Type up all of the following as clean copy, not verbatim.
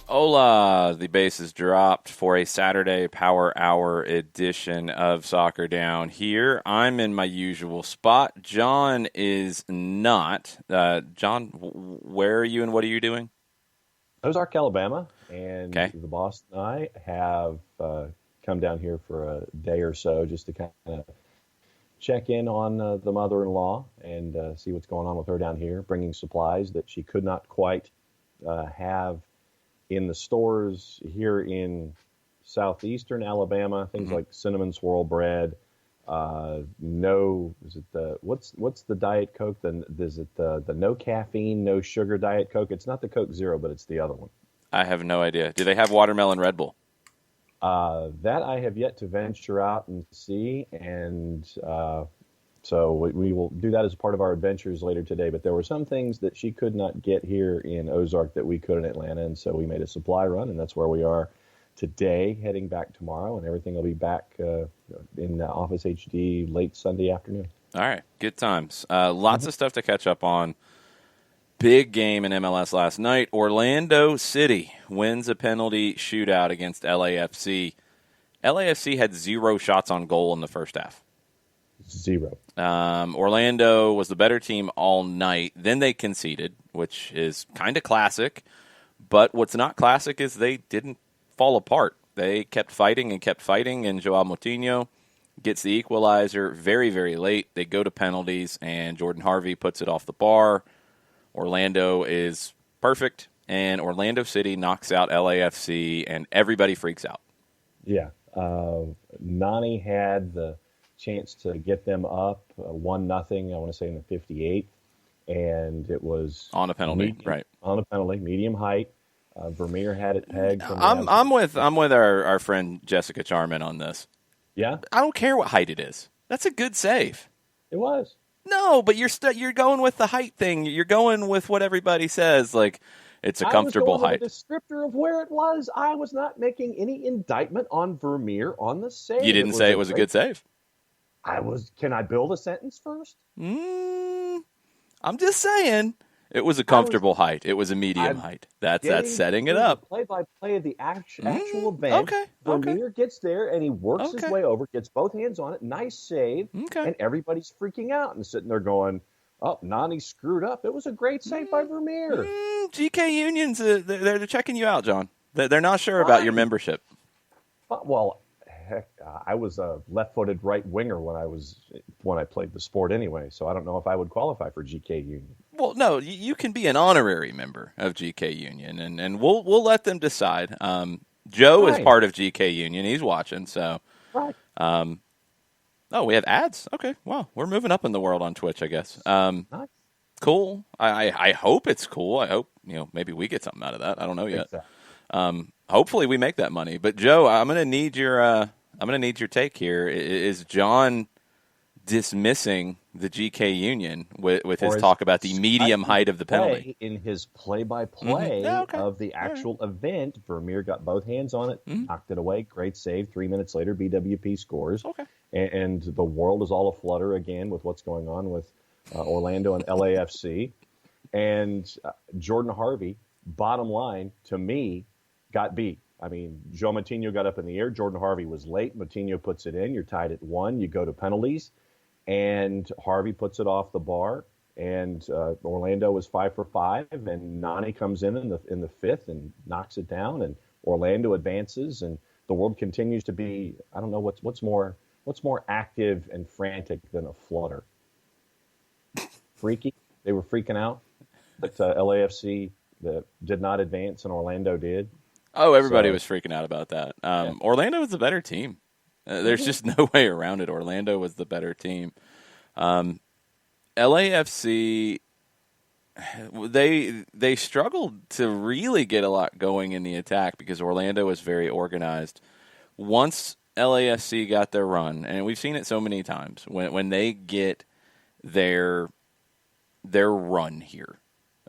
Hola, the base is dropped for a Saturday Power Hour edition of Soccer Down here. I'm in my usual spot. John is not. John, where are you and what are you doing? Ozark, Alabama, and Okay. the boss and I have come down here for a day or so just to kind of check in on the mother-in-law and see what's going on with her down here, bringing supplies that she could not quite have in the stores here in southeastern Alabama. Things hmm like cinnamon swirl bread. No, is it the what's the Diet Coke? Is it the no caffeine, no sugar Diet Coke? It's not the Coke Zero, but it's the other one. I have no idea. Do they have watermelon Red Bull? That I have yet to venture out and see, and so we will do that as part of our adventures later today. But there were some things that she could not get here in Ozark that we could in Atlanta, and so we made a supply run, and that's where we are today, heading back tomorrow, and everything will be back in Office HD late Sunday afternoon. All right. Good times. Lots of stuff to catch up on. Big game in MLS last night. Orlando City wins a penalty shootout against LAFC. LAFC had 0 shots on goal in the first half. Zero. Orlando was the better team all night. Then they conceded, which is kind of classic. But what's not classic is they didn't fall apart. They kept fighting, and Joao Moutinho gets the equalizer very, very late. They go to penalties, and Jordan Harvey puts it off the bar. Orlando is perfect, and Orlando City knocks out LAFC, and everybody freaks out. Yeah. Nani had the chance to get them up 1-0, I want to say in the 58th, and it was On a penalty, right? On a penalty, medium height. Vermeer had it pegged from the I'm with our friend Jessica Charman on this. Yeah, I don't care what height it is. That's a good save. it was. No, but you're going with the height thing. You're going with what everybody says. Like it's a comfortable I was going height. with a descriptor of where it was. I was not making any indictment on Vermeer on the save. You didn't say it was a good save. I was. Can I build a sentence first? I'm just saying it was a comfortable height. It was a medium height. That's setting it up. Play-by-play of the actual event. Okay. Vermeer gets there and he works his Okay. way over, gets both hands on it. Nice save. Okay. And everybody's freaking out and sitting there going, "Oh, Nani screwed up." It was a great save by Vermeer. GK Unions, they're checking you out, John. They're not sure about your membership. Well, heck, I was a left-footed right winger when I played the sport anyway, so I don't know if I would qualify for GK Union. Well, no, you can be an honorary member of GK Union, and we'll let them decide. Joe is Right. part of GK Union; he's watching. So, Right. oh, we have ads. Okay, wow, we're moving up in the world on Twitch, I guess. Nice. Cool. I hope it's cool. I hope maybe we get something out of that. I don't know yet. Exactly. Hopefully we make that money. But Joe, I'm gonna need your take here. Is John dismissing the GK Union with his talk about the medium height of the penalty? In his play-by-play Yeah, okay. of the actual event, Vermeer got both hands on it, knocked it away. Great save. 3 minutes later, BWP scores. Okay. And the world is all aflutter again with what's going on with Orlando and LAFC. And Jordan Harvey, bottom line, to me, got beat. I mean, Joe Moutinho got up in the air. Jordan Harvey was late. Moutinho puts it in. You're tied at 1. You go to penalties. And Harvey puts it off the bar. And Orlando was 5 for 5. And Nani comes in the 5th and knocks it down. And Orlando advances. And the world continues to be, I don't know, what's more active and frantic than a flutter? Freaky. They were freaking out. But LAFC did not advance and Orlando did. Oh, everybody was freaking out about that. Yeah. Orlando was the better team. There's just no way around it. Orlando was the better team. LAFC, they struggled to really get a lot going in the attack because Orlando was very organized. Once LAFC got their run, and we've seen it so many times, when they get their run here.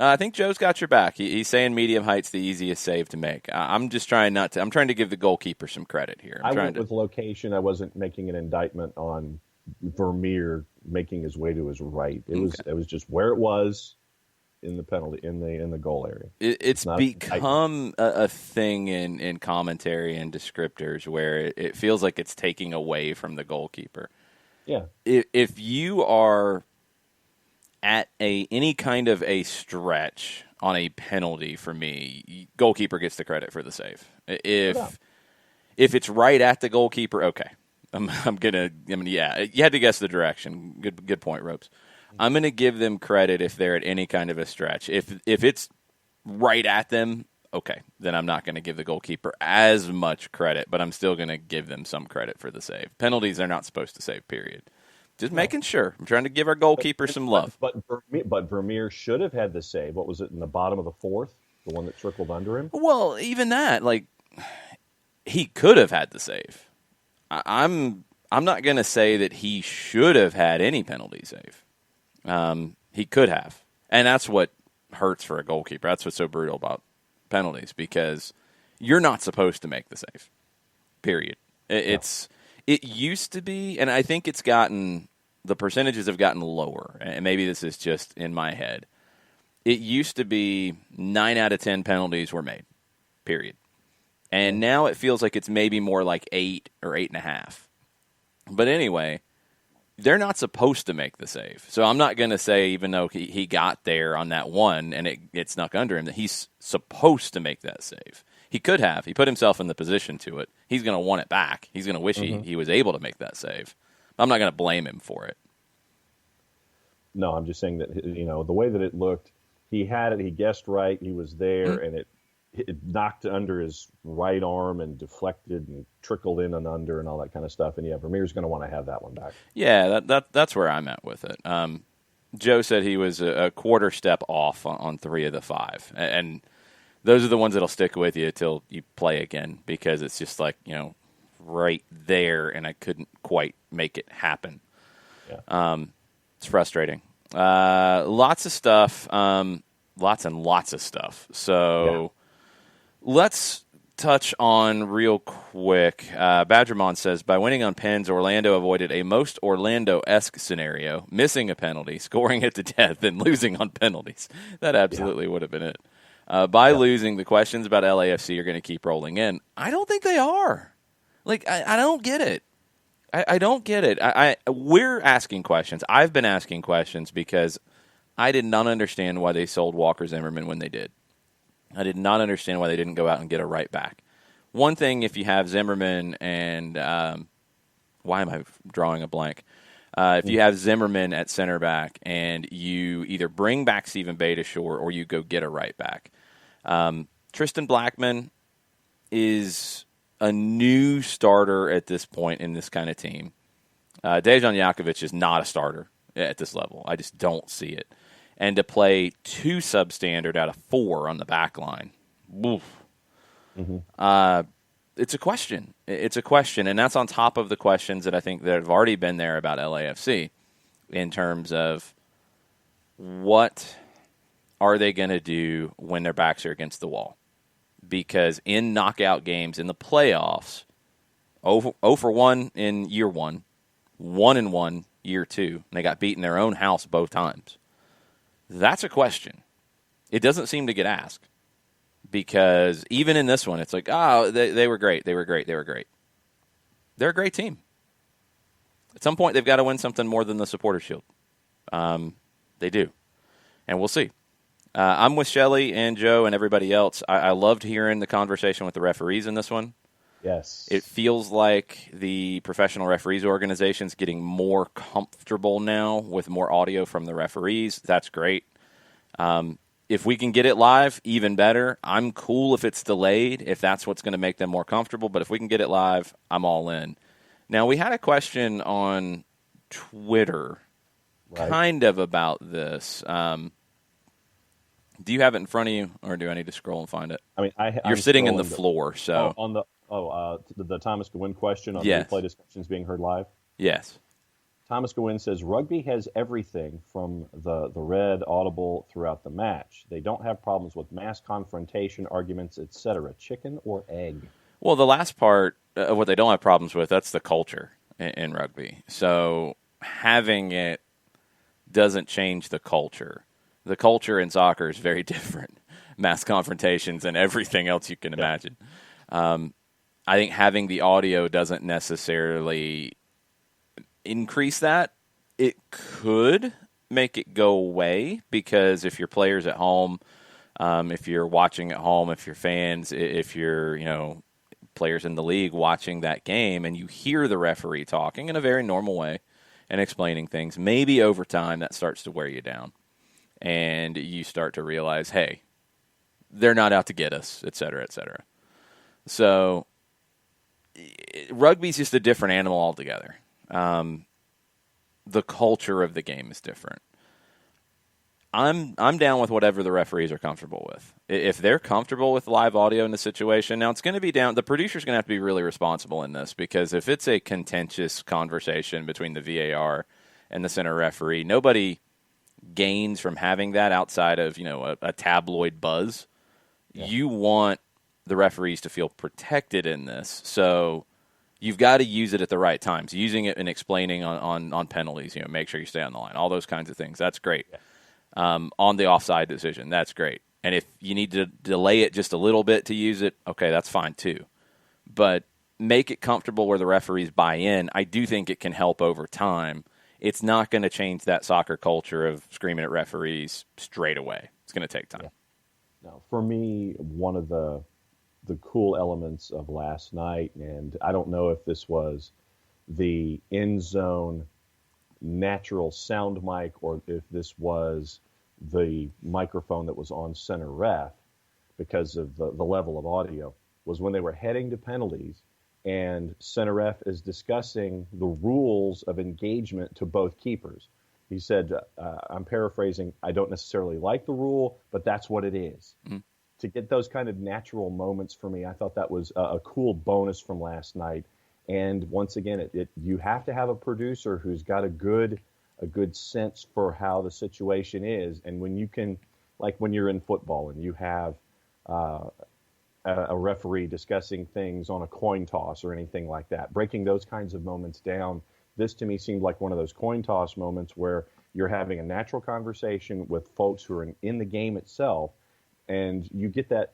I think Joe's got your back. He's saying medium height's the easiest save to make. I'm just trying not to. I'm trying to give the goalkeeper some credit here. I went with location. I wasn't making an indictment on Vermeer making his way to his right. It was just where it was. in the penalty in the goal area. It's become a thing in commentary and descriptors where it feels like it's taking away from the goalkeeper. Yeah. If you are at any kind of a stretch on a penalty, for me, goalkeeper gets the credit for the save. If it's right at the goalkeeper, okay. Yeah, you had to guess the direction. Good point, Ropes. I'm going to give them credit if they're at any kind of a stretch. If it's right at them, okay, then I'm not going to give the goalkeeper as much credit, but I'm still going to give them some credit for the save. Penalties they're not supposed to save, period. Just making sure. I'm trying to give our goalkeeper some love. But Vermeer should have had the save. What was it, in the bottom of the fourth? The one that trickled under him? Well, even that, he could have had the save. I'm not going to say that he should have had any penalty save. He could have. And that's what hurts for a goalkeeper. That's what's so brutal about penalties, because you're not supposed to make the save, period. It used to be, and I think the percentages have gotten lower, and maybe this is just in my head. It used to be 9 out of 10 penalties were made, period. And now it feels like it's maybe more like 8 or 8.5. But anyway, they're not supposed to make the save. So I'm not going to say, even though he got there on that one and it snuck under him, that he's supposed to make that save. He could have. He put himself in the position to it. He's going to want it back. He's going to wish he was able to make that save. I'm not going to blame him for it. No, I'm just saying that, the way that it looked, he had it, he guessed right, he was there, and it knocked under his right arm and deflected and trickled in and under and all that kind of stuff. And Vermeer's going to want to have that one back. Yeah, that's where I'm at with it. Joe said he was a quarter step off on 3 of the 5. And those are the ones that'll stick with you till you play again, because it's just right there, and I couldn't quite make it happen. Yeah. It's frustrating. Lots of stuff. Lots and lots of stuff. So let's touch on real quick. Badgermon says, by winning on pens, Orlando avoided a most Orlando-esque scenario, missing a penalty, scoring it to death, and losing on penalties. That absolutely would have been it. By losing, the questions about LAFC are going to keep rolling in. I don't think they are. I don't get it. I don't get it. We're asking questions. I've been asking questions because I did not understand why they sold Walker Zimmerman when they did. I did not understand why they didn't go out and get a right back. One thing, if you have Zimmerman and why am I drawing a blank? If you have Zimmerman at center back and you either bring back Stephen Beitashour or you go get a right back. Tristan Blackman is a new starter at this point in this kind of team. Dejan Jakovic is not a starter at this level. I just don't see it. And to play 2 substandard out of 4 on the back line, it's a question. It's a question, and that's on top of the questions that I think that have already been there about LAFC in terms of what are they going to do when their backs are against the wall? Because in knockout games in the playoffs, 0 for 1 in year 1, 1-1 year 2, and they got beat in their own house both times. That's a question. It doesn't seem to get asked. Because even in this one, it's like, they were great. They were great. They were great. They're a great team. At some point, they've got to win something more than the Supporter Shield. They do. And we'll see. I'm with Shelley and Joe and everybody else. I loved hearing the conversation with the referees in this one. Yes. It feels like the professional referees organization's getting more comfortable now with more audio from the referees. That's great. If we can get it live, even better. I'm cool if it's delayed, if that's what's going to make them more comfortable. But if we can get it live, I'm all in. Now, we had a question on Twitter kind of about this. Do you have it in front of you, or do I need to scroll and find it? I mean, you're sitting in the floor, so on the Thomas Gewin question on the replay discussions being heard live. Yes. Thomas Gewin says rugby has everything from the red audible throughout the match. They don't have problems with mass confrontation, arguments, etc. Chicken or egg? Well, the last part of what they don't have problems with, that's the culture in rugby. So having it doesn't change the culture. The culture in soccer is very different. Mass confrontations and everything else you can imagine. I think having the audio doesn't necessarily increase that. It could make it go away, because if your players at home, if you're watching at home, if you're fans, if you're, players in the league watching that game and you hear the referee talking in a very normal way and explaining things, maybe over time that starts to wear you down and you start to realize, hey, they're not out to get us, et cetera, et cetera. So rugby's just a different animal altogether. The culture of the game is different. I'm down with whatever the referees are comfortable with. If they're comfortable with live audio in the situation, now it's going to be down. The producer's going to have to be really responsible in this, because if it's a contentious conversation between the VAR and the center referee, nobody gains from having that outside of a tabloid buzz. Yeah. You want the referees to feel protected in this, so you've got to use it at the right times. Using it and explaining on penalties, make sure you stay on the line, all those kinds of things. That's great. Yeah. On the offside decision, that's great. And if you need to delay it just a little bit to use it, okay, that's fine too. But make it comfortable where the referees buy in. I do think it can help over time. It's not going to change that soccer culture of screaming at referees straight away. It's going to take time. Yeah. Now, for me, one of the cool elements of last night, and I don't know if this was the end zone natural sound mic or if this was the microphone that was on center ref, because of the level of audio, was when they were heading to penalties and center ref is discussing the rules of engagement to both keepers. He said, I'm paraphrasing, I don't necessarily like the rule, but that's what it is. Mm-hmm. To get those kind of natural moments for me, I thought that was a cool bonus from last night. And once again, you have to have a producer who's got a good sense for how the situation is. And when you can, like when you're in football and you have a referee discussing things on a coin toss or anything like that, breaking those kinds of moments down, this to me seemed like one of those coin toss moments where you're having a natural conversation with folks who are in the game itself. And you get that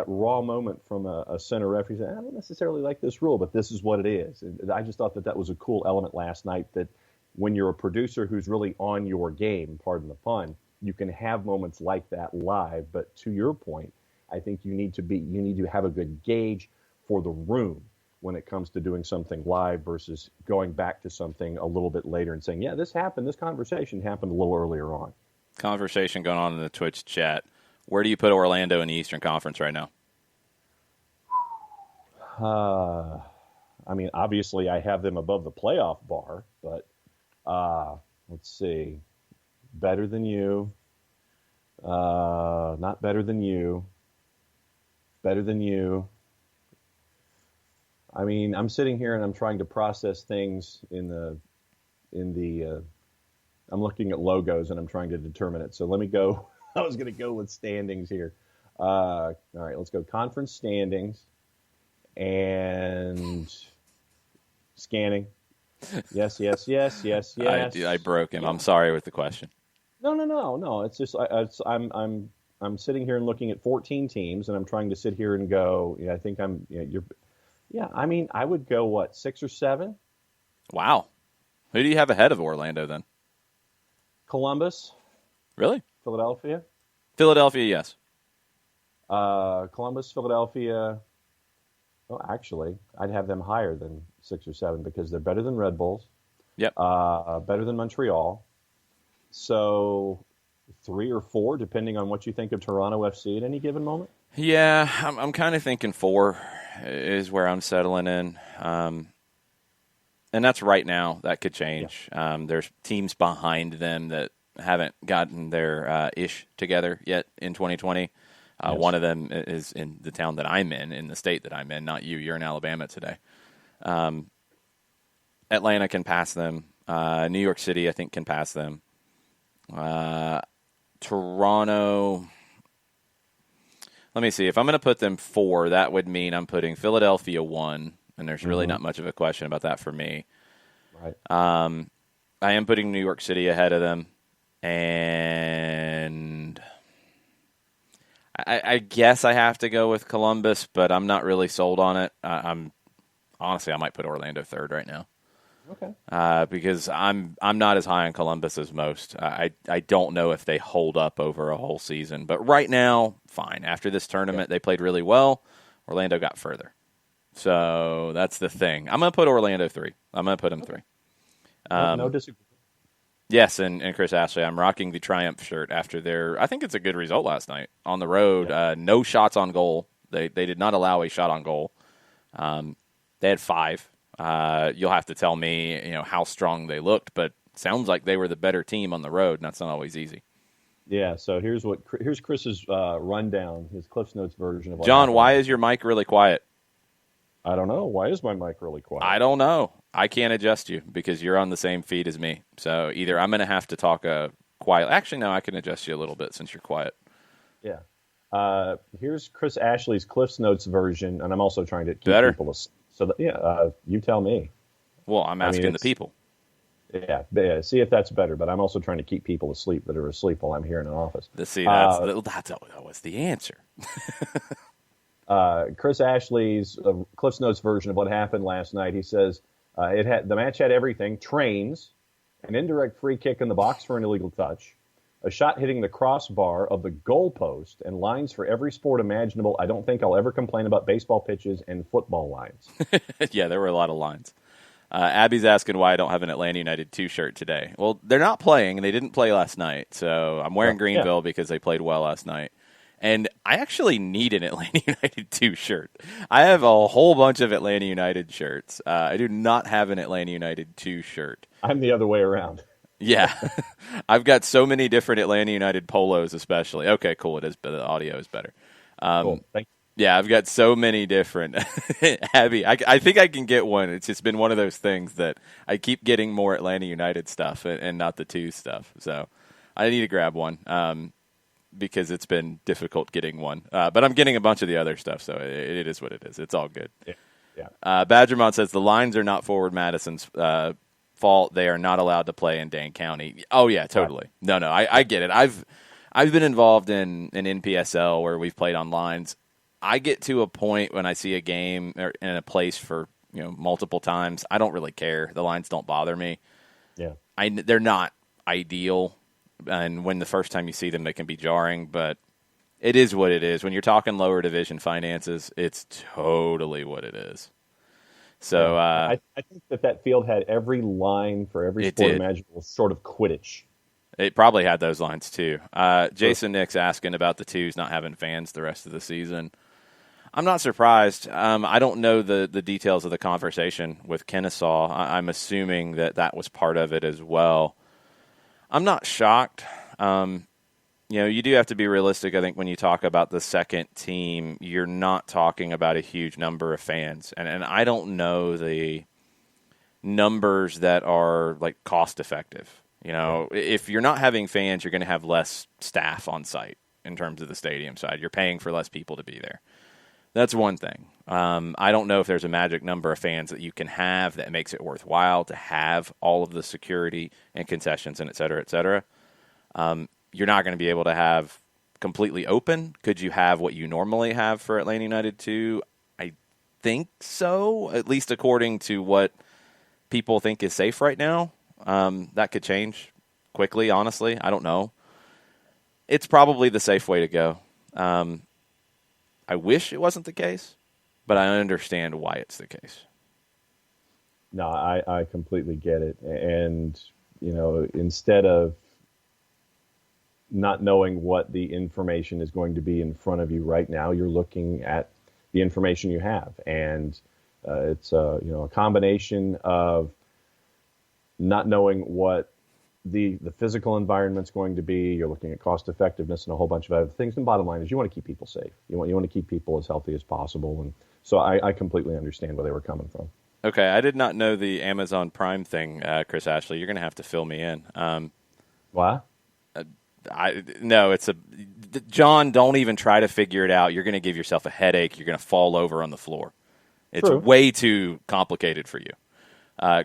raw moment from a center referee saying, I don't necessarily like this rule, but this is what it is. And I just thought that was a cool element last night, that when you're a producer who's really on your game, pardon the pun, you can have moments like that live. But to your point, I think you need to have a good gauge for the room when it comes to doing something live versus going back to something a little bit later and saying, yeah, this conversation happened a little earlier on. Conversation going on in the Twitch chat. Where do you put Orlando in the Eastern Conference right now? I mean, obviously I have them above the playoff bar, but let's see. Better than you. Not better than you. Better than you. I mean, I'm sitting here and I'm trying to process things I'm looking at logos and I'm trying to determine it. So let me go. I was going to go with standings here. All right, let's go conference standings and scanning. Yes. I broke him. Yeah. I'm sorry with the question. No. It's just I'm sitting here and looking at 14 teams, and I'm trying to sit here and go. Yeah, I think I'm. Yeah, I mean, I would go 6 or 7. Wow. Who do you have ahead of Orlando then? Columbus. Really? Philadelphia, yes. Columbus, Philadelphia. Well, actually, I'd have them higher than 6 or 7 because they're better than Red Bulls. Yep. Better than Montreal. So 3 or 4, depending on what you think of Toronto FC at any given moment. Yeah, I'm kind of thinking 4 is where I'm settling in. And that's right now. That could change. Yeah. There's teams behind them that haven't gotten their ish together yet in 2020. Yes. One of them is in the town that I'm in the state that I'm in, not you. You're in Alabama today. Atlanta can pass them. New York City, I think, can pass them. Toronto, let me see. If I'm going to put them 4, that would mean I'm putting Philadelphia 1, and there's really not much of a question about that for me. Right. I am putting New York City ahead of them. And I guess I have to go with Columbus, but I'm not really sold on it. Honestly, I might put Orlando third right now. Okay. Because I'm not as high on Columbus as most. I don't know if they hold up over a whole season, but right now, fine. After this tournament, they played really well. Orlando got further, so that's the thing. I'm gonna put Orlando 3. I'm gonna put them 3. No disagreement. Yes, and Chris Ashley, I'm rocking the Triumph shirt after their. I think it's a good result last night on the road. Yeah. No shots on goal. They did not allow a shot on goal. They had 5. You'll have to tell me, how strong they looked, but sounds like they were the better team on the road, and that's not always easy. Yeah. So here's Chris's rundown, his Cliff's Notes version of what John, happened. why is your mic really quiet? I don't know. Why is my mic really quiet? I don't know. I can't adjust you because you're on the same feed as me. So either I'm going to have to talk quiet. Actually, no, I can adjust you a little bit since you're quiet. Yeah. Here's Chris Ashley's Cliff's Notes version, and I'm also trying to keep Better? people asleep. So, you tell me. Well, I'm asking the people. Yeah, see if that's better, but I'm also trying to keep people asleep that are asleep while I'm here in an office. That was the answer. Chris Ashley's Cliff's Notes version of what happened last night. He says the match had everything: trains, an indirect free kick in the box for an illegal touch, a shot hitting the crossbar of the goalpost, and lines for every sport imaginable. I don't think I'll ever complain about baseball pitches and football lines. Yeah, there were a lot of lines. Abby's asking why I don't have an Atlanta United 2 shirt today. Well, they're not playing, and they didn't play last night, so I'm wearing Greenville because they played well last night. And I actually need an Atlanta United 2 shirt. I have a whole bunch of Atlanta United shirts. I do not have an Atlanta United 2 shirt. I'm the other way around. Yeah. I've got so many different Atlanta United polos especially. Okay, cool. It is, but the audio is better. Cool. Thank you. Yeah, I've got so many different. Abby, I think I can get one. It's just been one of those things that I keep getting more Atlanta United stuff and not the 2 stuff. So I need to grab one because it's been difficult getting one. But I'm getting a bunch of the other stuff, so it is what it is. It's all good. Yeah. Badgermont says the lines are not Forward Madison's fault. They are not allowed to play in Dane County. Oh, yeah, totally. No, I get it. I've been involved in an NPSL where we've played on lines. I get to a point when I see a game in a place for multiple times. I don't really care. The lines don't bother me. Yeah, they're not ideal, and when the first time you see them, they can be jarring. But it is what it is. When you're talking lower division finances, it's totally what it is. So I think that field had every line for every sport imaginable, sort of Quidditch. It probably had those lines too. Jason Nick's asking about the 2s not having fans the rest of the season. I'm not surprised. I don't know the details of the conversation with Kennesaw. I'm assuming that was part of it as well. I'm not shocked. You do have to be realistic, I think, when you talk about the second team. You're not talking about a huge number of fans. And I don't know the numbers that are, cost effective. If you're not having fans, you're going to have less staff on site in terms of the stadium side. You're paying for less people to be there. That's one thing. I don't know if there's a magic number of fans that you can have that makes it worthwhile to have all of the security and concessions and et cetera, et cetera. You're not going to be able to have completely open. Could you have what you normally have for Atlanta United 2? I think so, at least according to what people think is safe right now. That could change quickly, honestly. I don't know. It's probably the safe way to go. I wish it wasn't the case, but I understand why it's the case. No, I completely get it. And, instead of not knowing what the information is going to be in front of you right now, you're looking at the information you have. And it's a combination of not knowing what the physical environment's going to be. You're looking at cost effectiveness and a whole bunch of other things. And bottom line is you want to keep people safe. You want to keep people as healthy as possible. And so I completely understand where they were coming from. Okay, I did not know the Amazon Prime thing, Chris Ashley. You're going to have to fill me in. What? John, don't even try to figure it out. You're going to give yourself a headache. You're going to fall over on the floor. It's True. Way too complicated for you.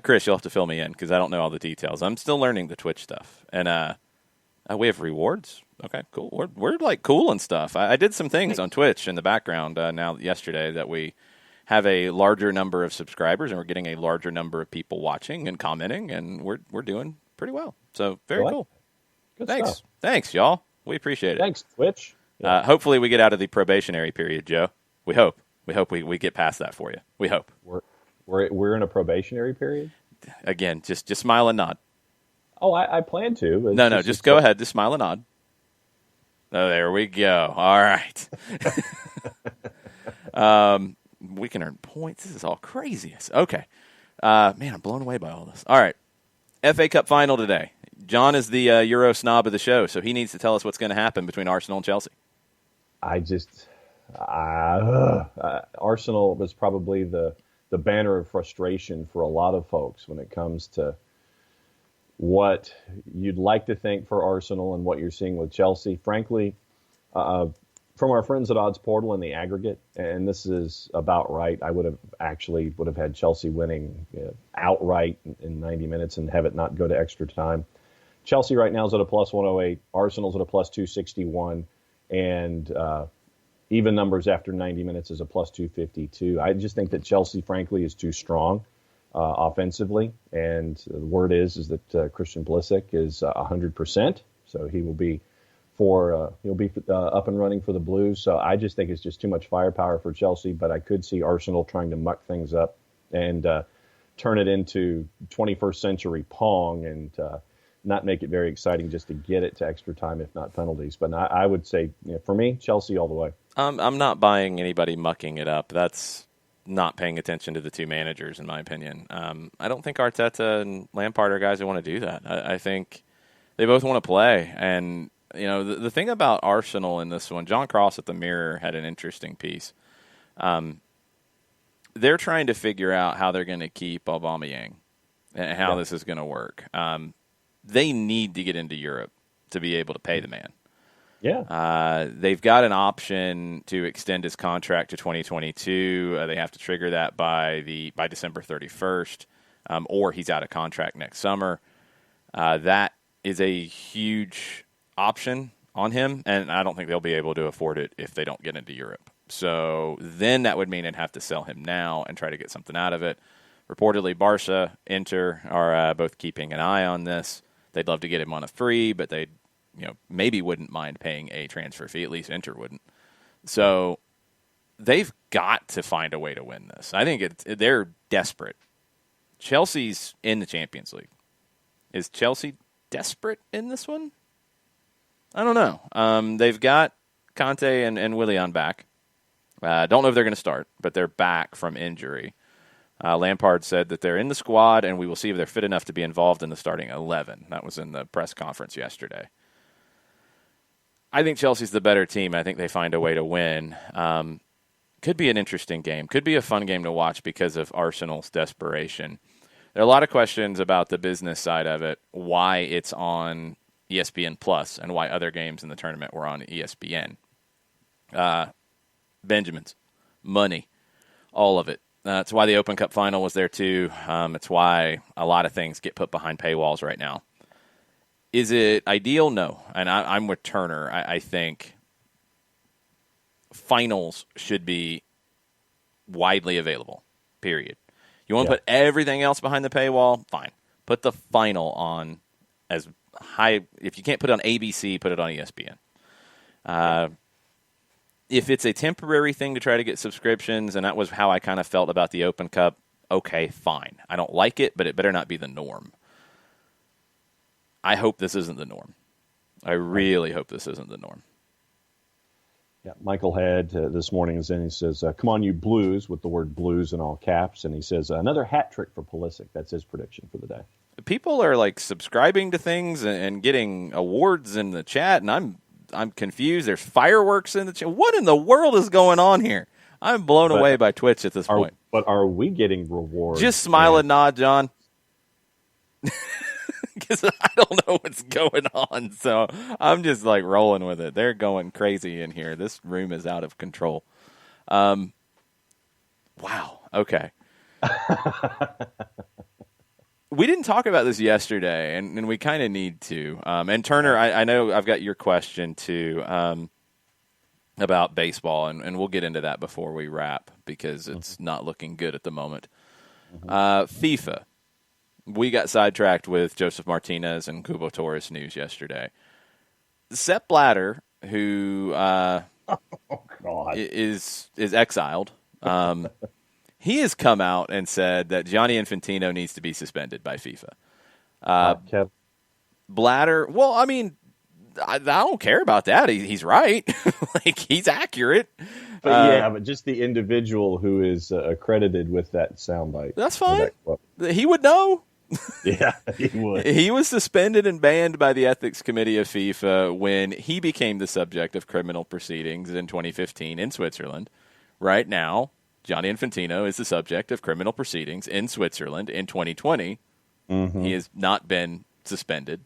Chris, you'll have to fill me in because I don't know all the details. I'm still learning the Twitch stuff. And We have rewards. Okay, cool. We're like cool and stuff. I did some things on Twitch in the background yesterday that we have a larger number of subscribers and we're getting a larger number of people watching and commenting, and we're doing pretty well. So very cool. Good Thanks. stuff. Thanks, y'all. We appreciate it. Thanks, Twitch. Yeah. Hopefully we get out of the probationary period, Joe. We hope. We hope we get past that for you. We hope. We're in a probationary period? Again, just smile and nod. Oh, I plan to. No, just go ahead. Just smile and nod. Oh, there we go. All right. We can earn points. This is all craziness. Okay. Man, I'm blown away by all this. All right. FA Cup final today. John is the Euro snob of the show, so he needs to tell us what's going to happen between Arsenal and Chelsea. Arsenal was probably the banner of frustration for a lot of folks when it comes to what you'd like to think for Arsenal and what you're seeing with Chelsea. Frankly, from our friends at Odds Portal in the aggregate, and this is about right, I would have had Chelsea winning outright in 90 minutes and have it not go to extra time. Chelsea right now is at a plus 108. Arsenal's at a plus 261. And even numbers after 90 minutes is a plus 252. I just think that Chelsea, frankly, is too strong offensively. And the word is that Christian Pulisic is 100%. So he will be up and running for the Blues. So I just think it's just too much firepower for Chelsea. But I could see Arsenal trying to muck things up and turn it into 21st century Pong and not make it very exciting just to get it to extra time, if not penalties. But I would say, for me, Chelsea all the way. I'm not buying anybody mucking it up. That's not paying attention to the two managers, in my opinion. I don't think Arteta and Lampard are guys who want to do that. I think they both want to play. And, the thing about Arsenal in this one, John Cross at the Mirror had an interesting piece. They're trying to figure out how they're going to keep Aubameyang and how this is going to work. They need to get into Europe to be able to pay the man. Yeah. They've got an option to extend his contract to 2022. They have to trigger that by December 31st, or he's out of contract next summer. That is a huge option on him, and I don't think they'll be able to afford it if they don't get into Europe. So then that would mean they'd have to sell him now and try to get something out of it. Reportedly, Barca, Inter are both keeping an eye on this. They'd love to get him on a free, but they, maybe wouldn't mind paying a transfer fee. At least Inter wouldn't. So they've got to find a way to win this. I think they're desperate. Chelsea's in the Champions League. Is Chelsea desperate in this one? I don't know. They've got Conte and Willian back. Don't know if they're going to start, but they're back from injury. Lampard said that they're in the squad, and we will see if they're fit enough to be involved in the starting 11. That was in the press conference yesterday. I think Chelsea's the better team. I think they find a way to win. Could be an interesting game. Could be a fun game to watch because of Arsenal's desperation. There are a lot of questions about the business side of it, why it's on ESPN Plus and why other games in the tournament were on ESPN. Benjamins, money, all of it. That's why the Open Cup final was there too. It's why a lot of things get put behind paywalls right now. Is it ideal? No. And I'm with Turner. I think finals should be widely available, period. You want to put everything else behind the paywall? Fine. Put the final on as high. If you can't put it on ABC, put it on ESPN. If it's a temporary thing to try to get subscriptions, and that was how I kind of felt about the Open Cup, okay, fine. I don't like it, but it better not be the norm. I hope this isn't the norm. I really hope this isn't the norm. Yeah, Michael had this morning is in. He says, "Come on, you Blues," with the word "Blues" in all caps, and he says another hat trick for Pulisic. That's his prediction for the day. People are like subscribing to things and getting awards in the chat, and I'm confused. There's fireworks in the chat. What in the world is going on here? I'm blown away by Twitch at this point. But are we getting rewards? Just smile and nod, John. Because I don't know what's going on, so I'm just like rolling with it. They're going crazy in here. This room is out of control. Wow. Okay. We didn't talk about this yesterday, and we kind of need to. And Turner, I know I've got your question too about baseball, and we'll get into that before we wrap because it's not looking good at the moment. FIFA. We got sidetracked with Joseph Martinez and Cubo Torres news yesterday. Sepp Blatter, who is exiled, he has come out and said that Gianni Infantino needs to be suspended by FIFA. Blatter, well, I mean, I don't care about that. He's right. Like, he's accurate. But just the individual who is accredited with that soundbite. That's fine. He would know. Yeah, he would. He was suspended and banned by the Ethics Committee of FIFA when he became the subject of criminal proceedings in 2015 in Switzerland. Right now, Gianni Infantino is the subject of criminal proceedings in Switzerland in 2020. Mm-hmm. He has not been suspended.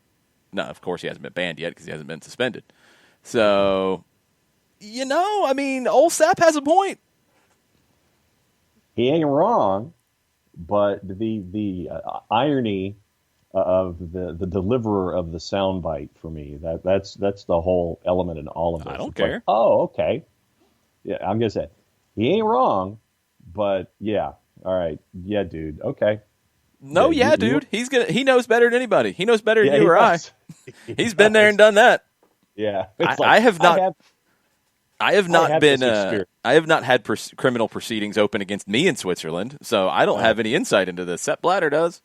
No, of course he hasn't been banned yet because he hasn't been suspended. So, I mean, old Sepp has a point. He ain't wrong, but the irony of the deliverer of the soundbite for me, that's the whole element in all of this. I don't care. Like, oh, okay. Yeah, I'm going to say, he ain't wrong, but yeah, all right. Yeah, dude, okay. No, dude. He knows better than anybody. He knows better than you or I. He's been there and done that. Yeah. I have not had criminal proceedings open against me in Switzerland, so I don't have any insight into this. Sepp Blatter does.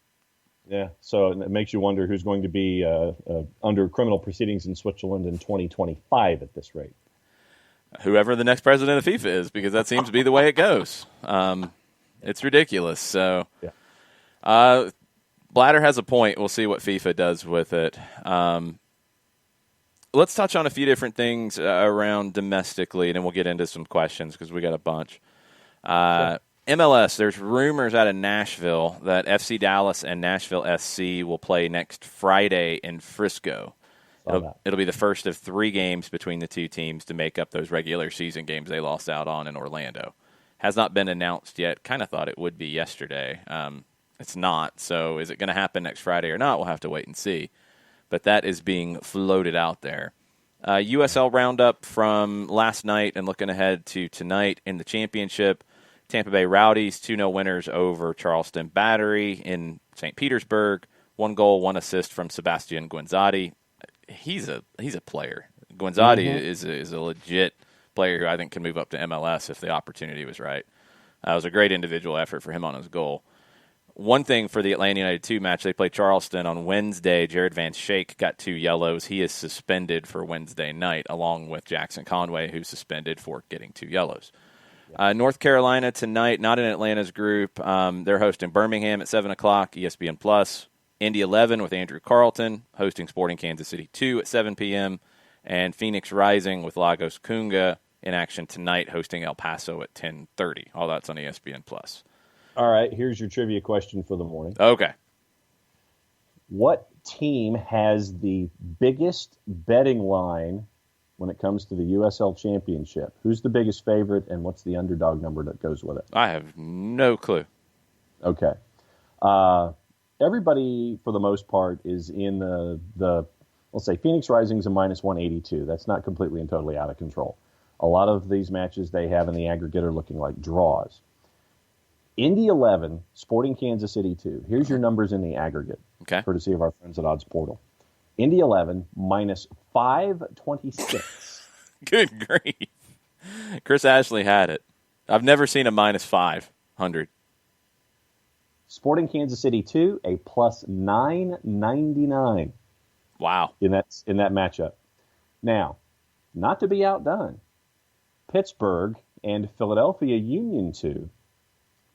Yeah, so it makes you wonder who's going to be under criminal proceedings in Switzerland in 2025 at this rate. Whoever the next president of FIFA is, because that seems to be the way it goes. It's ridiculous. So. Yeah. Blatter has a point. We'll see what FIFA does with it. Let's touch on a few different things around domestically, and then we'll get into some questions because we got a bunch. Sure. MLS, there's rumors out of Nashville that FC Dallas and Nashville SC will play next Friday in Frisco. It'll be the first of 3 games between the two teams to make up those regular season games they lost out on in Orlando. Has not been announced yet. Kind of thought it would be yesterday. It's not. So is it going to happen next Friday or not? We'll have to wait and see. But that is being floated out there. USL roundup from last night and looking ahead to tonight in the championship. Tampa Bay Rowdies, 2-0 winners over Charleston Battery in St. Petersburg. 1 goal, 1 assist from Sebastian Guinzotti. He's a player. Guinzotti is a legit player who I think can move up to MLS if the opportunity was right. It was a great individual effort for him on his goal. One thing for the Atlanta United 2 match, they played Charleston on Wednesday. Jared Van Schaik got 2 yellows. He is suspended for Wednesday night, along with Jackson Conway, who's suspended for getting 2 yellows. North Carolina tonight, not in Atlanta's group. They're hosting Birmingham at 7 o'clock, ESPN+. Indy 11 with Andrew Carlton, hosting Sporting Kansas City 2 at 7 p.m. And Phoenix Rising with Lagos Kunga in action tonight, hosting El Paso at 10:30. All that's on ESPN+. All right, here's your trivia question for the morning. Okay. What team has the biggest betting line when it comes to the USL Championship? Who's the biggest favorite, and what's the underdog number that goes with it? I have no clue. Okay. Everybody, for the most part, is in the let's say, Phoenix Rising's a -182. That's not completely and totally out of control. A lot of these matches they have in the aggregate are looking like draws. Indy 11, Sporting Kansas City 2. Here's your numbers in the aggregate, courtesy of our friends at Odds Portal. Indy 11, -526. Good grief. Chris Ashley had it. I've never seen a -500. Sporting Kansas City 2, a +999. Wow. In that matchup. Now, not to be outdone, Pittsburgh and Philadelphia Union 2.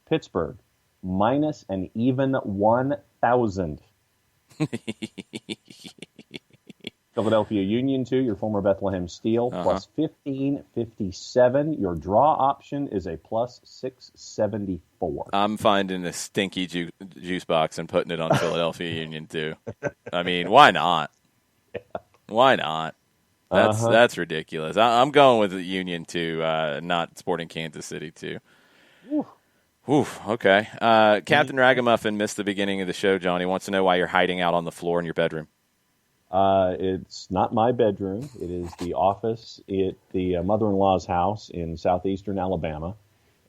Pittsburgh, minus an even 1,000. Philadelphia Union 2, your former Bethlehem Steel, plus 1557. Your draw option is a plus 674. I'm finding a stinky juice box and putting it on Philadelphia Union 2. I mean, why not? Why not? That's ridiculous. I'm going with the Union 2, not Sporting Kansas City 2. Whew, okay. Captain Ragamuffin missed the beginning of the show, John. He wants to know why you're hiding out on the floor in your bedroom. It's not my bedroom. It is the office at the mother-in-law's house in southeastern Alabama.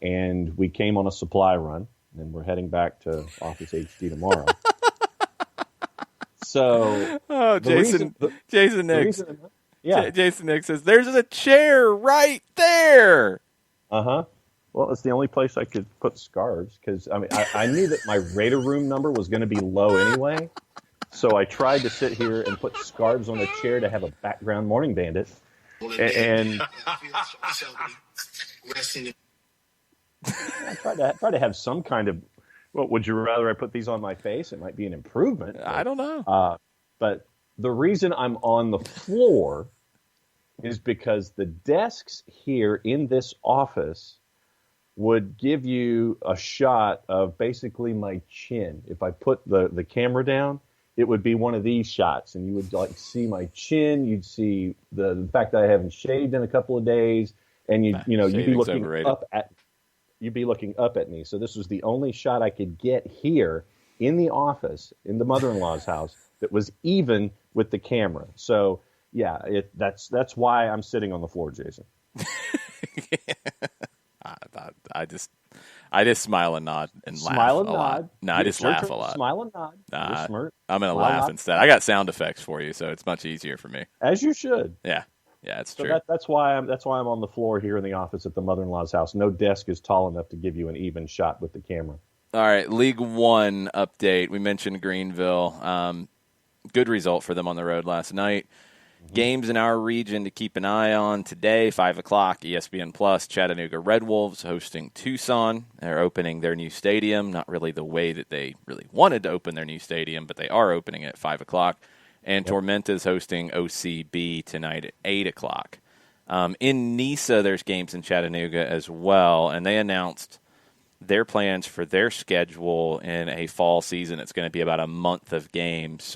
And we came on a supply run, and we're heading back to Office HD tomorrow. So, Jason Nix. Yeah. Jason Nix says, there's a chair right there. Uh-huh. Well, it's the only place I could put scarves because, I knew that my Raider room number was going to be low anyway. So I tried to sit here and put scarves on a chair to have a background morning bandit. And I tried to have some kind of, well, would you rather I put these on my face? It might be an improvement. But, I don't know. But the reason I'm on the floor is because the desks here in this office would give you a shot of basically my chin. If I put the camera down, it would be one of these shots, and you would see my chin. You'd see the fact that I haven't shaved in a couple of days, and you'd be looking up at me. So this was the only shot I could get here in the office in the mother-in-law's house that was even with the camera. So yeah, that's why I'm sitting on the floor, Jason. I just smile and nod and laugh a lot. No, I just laugh a lot. Smile and nod. I'm going to laugh instead. I got sound effects for you, so it's much easier for me. As you should. Yeah, it's true. That's why I'm on the floor here in the office at the mother-in-law's house. No desk is tall enough to give you an even shot with the camera. All right, League One update. We mentioned Greenville. Good result for them on the road last night. Games in our region to keep an eye on today, 5 o'clock, ESPN Plus, Chattanooga Red Wolves hosting Tucson. They're opening their new stadium, not really the way that they really wanted to open their new stadium, but they are opening it at 5 o'clock. And Tormenta's hosting OCB tonight at 8 o'clock. In NISA, there's games in Chattanooga as well, and they announced their plans for their schedule in a fall season. It's going to be about a month of games.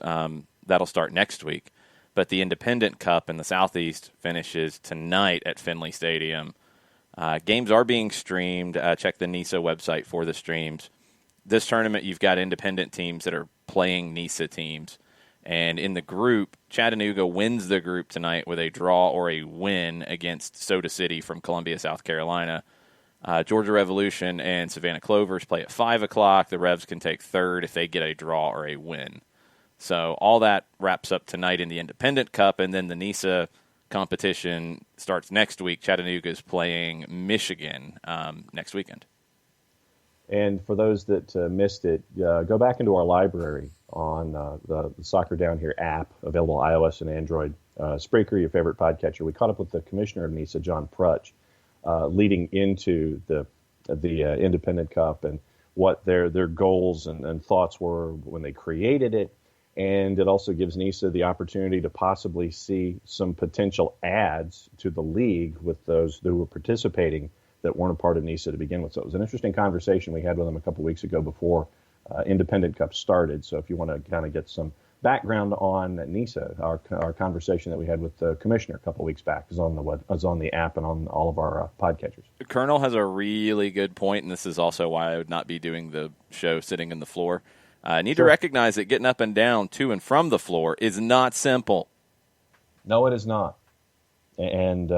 That'll start next week. But the Independent Cup in the Southeast finishes tonight at Finley Stadium. Games are being streamed. Check the NISA website for the streams. This tournament, you've got independent teams that are playing NISA teams. And in the group, Chattanooga wins the group tonight with a draw or a win against Soda City from Columbia, South Carolina. Georgia Revolution and Savannah Clovers play at 5 o'clock. The Revs can take third if they get a draw or a win. So all that wraps up tonight in the Independent Cup, and then the NISA competition starts next week. Chattanooga is playing Michigan next weekend. And for those that missed it, go back into our library on the Soccer Down Here app, available iOS and Android. Spreaker, your favorite podcatcher. We caught up with the commissioner of NISA, John Prutch, leading into the Independent Cup and what their goals and thoughts were when they created it. And it also gives NISA the opportunity to possibly see some potential adds to the league with those who were participating that weren't a part of NISA to begin with. So it was an interesting conversation we had with them a couple weeks ago before Independent Cup started. So if you want to kind of get some background on NISA, our conversation that we had with the commissioner a couple weeks back is on the app and on all of our podcatchers. Colonel has a really good point, and this is also why I would not be doing the show sitting in the floor. I need to recognize that getting up and down to and from the floor is not simple. No, it is not. And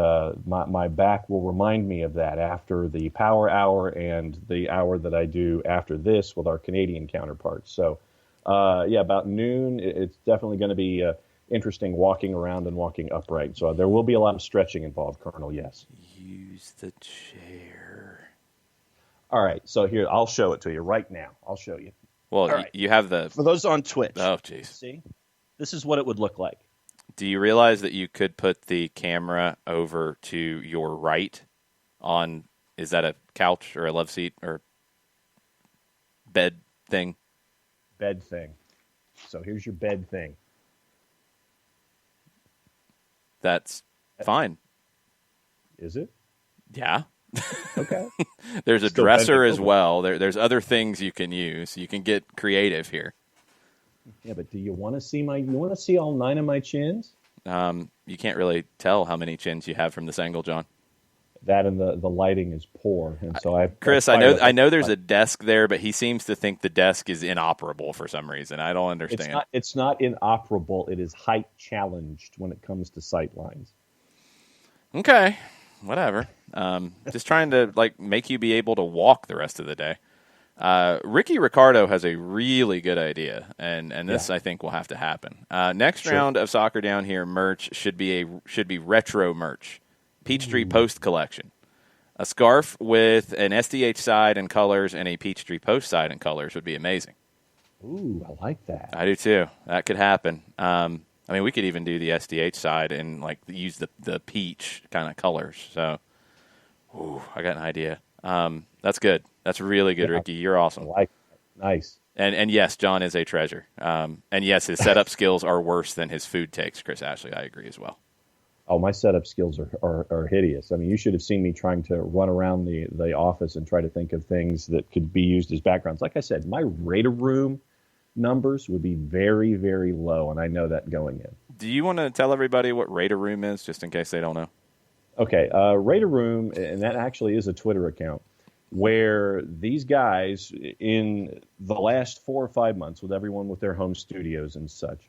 my back will remind me of that after the Power Hour and the hour that I do after this with our Canadian counterparts. So, about noon, it's definitely going to be interesting walking around and walking upright. So there will be a lot of stretching involved, Colonel, yes. Use the chair. All right, so here, I'll show it to you right now. I'll show you. Well, right. You have the... For those on Twitch. Oh, jeez. See? This is what it would look like. Do you realize that you could put the camera over to your right on... Is that a couch or a love seat or bed thing? Bed thing. So here's your bed thing. That's fine. Is it? Yeah. Okay. There's a dresser as well. There's other things you can use. You can get creative here. Yeah, but do you want to see all 9 of my chins? You can't really tell how many chins you have from this angle, John. that and the lighting is poor, and so Chris, I know there's a desk there, but he seems to think the desk is inoperable for some reason. I don't understand. It's not inoperable. It is height challenged when it comes to sight lines. Okay, whatever. Just trying to make you be able to walk the rest of the day. Ricky Ricardo has a really good idea, and this I think will have to happen. Next round of Soccer Down Here merch should be retro merch. Peachtree Post collection. A scarf with an SDH side and colors and a Peachtree Post side and colors would be amazing. Ooh, I like that. I do too. That could happen. We could even do the SDH side and use the peach kind of colors. So, I got an idea. That's good. That's really good, Ricky. You're awesome. I like that. Nice. And yes, John is a treasure. And yes, his setup skills are worse than his food takes, Chris Ashley. I agree as well. Oh, my setup skills are hideous. I mean, you should have seen me trying to run around the office and try to think of things that could be used as backgrounds. Like I said, my Raider Room numbers would be very, very low, and I know that going in. Do you want to tell everybody what Raider Room is, just in case they don't know? Okay, Raider Room, and that actually is a Twitter account, where these guys, in the last 4 or 5 months, with everyone with their home studios and such,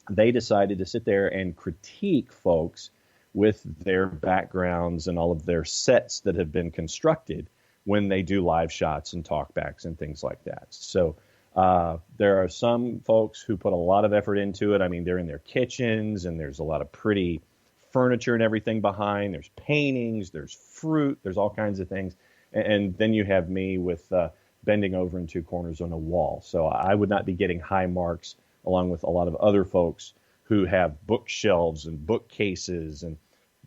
they decided to sit there and critique folks with their backgrounds and all of their sets that have been constructed when they do live shots and talkbacks and things like that. So there are some folks who put a lot of effort into it. I mean, they're in their kitchens, and there's a lot of pretty furniture and everything behind. There's paintings, there's fruit, there's all kinds of things. And then you have me with bending over in 2 corners on a wall. So I would not be getting high marks along with a lot of other folks who have bookshelves and bookcases and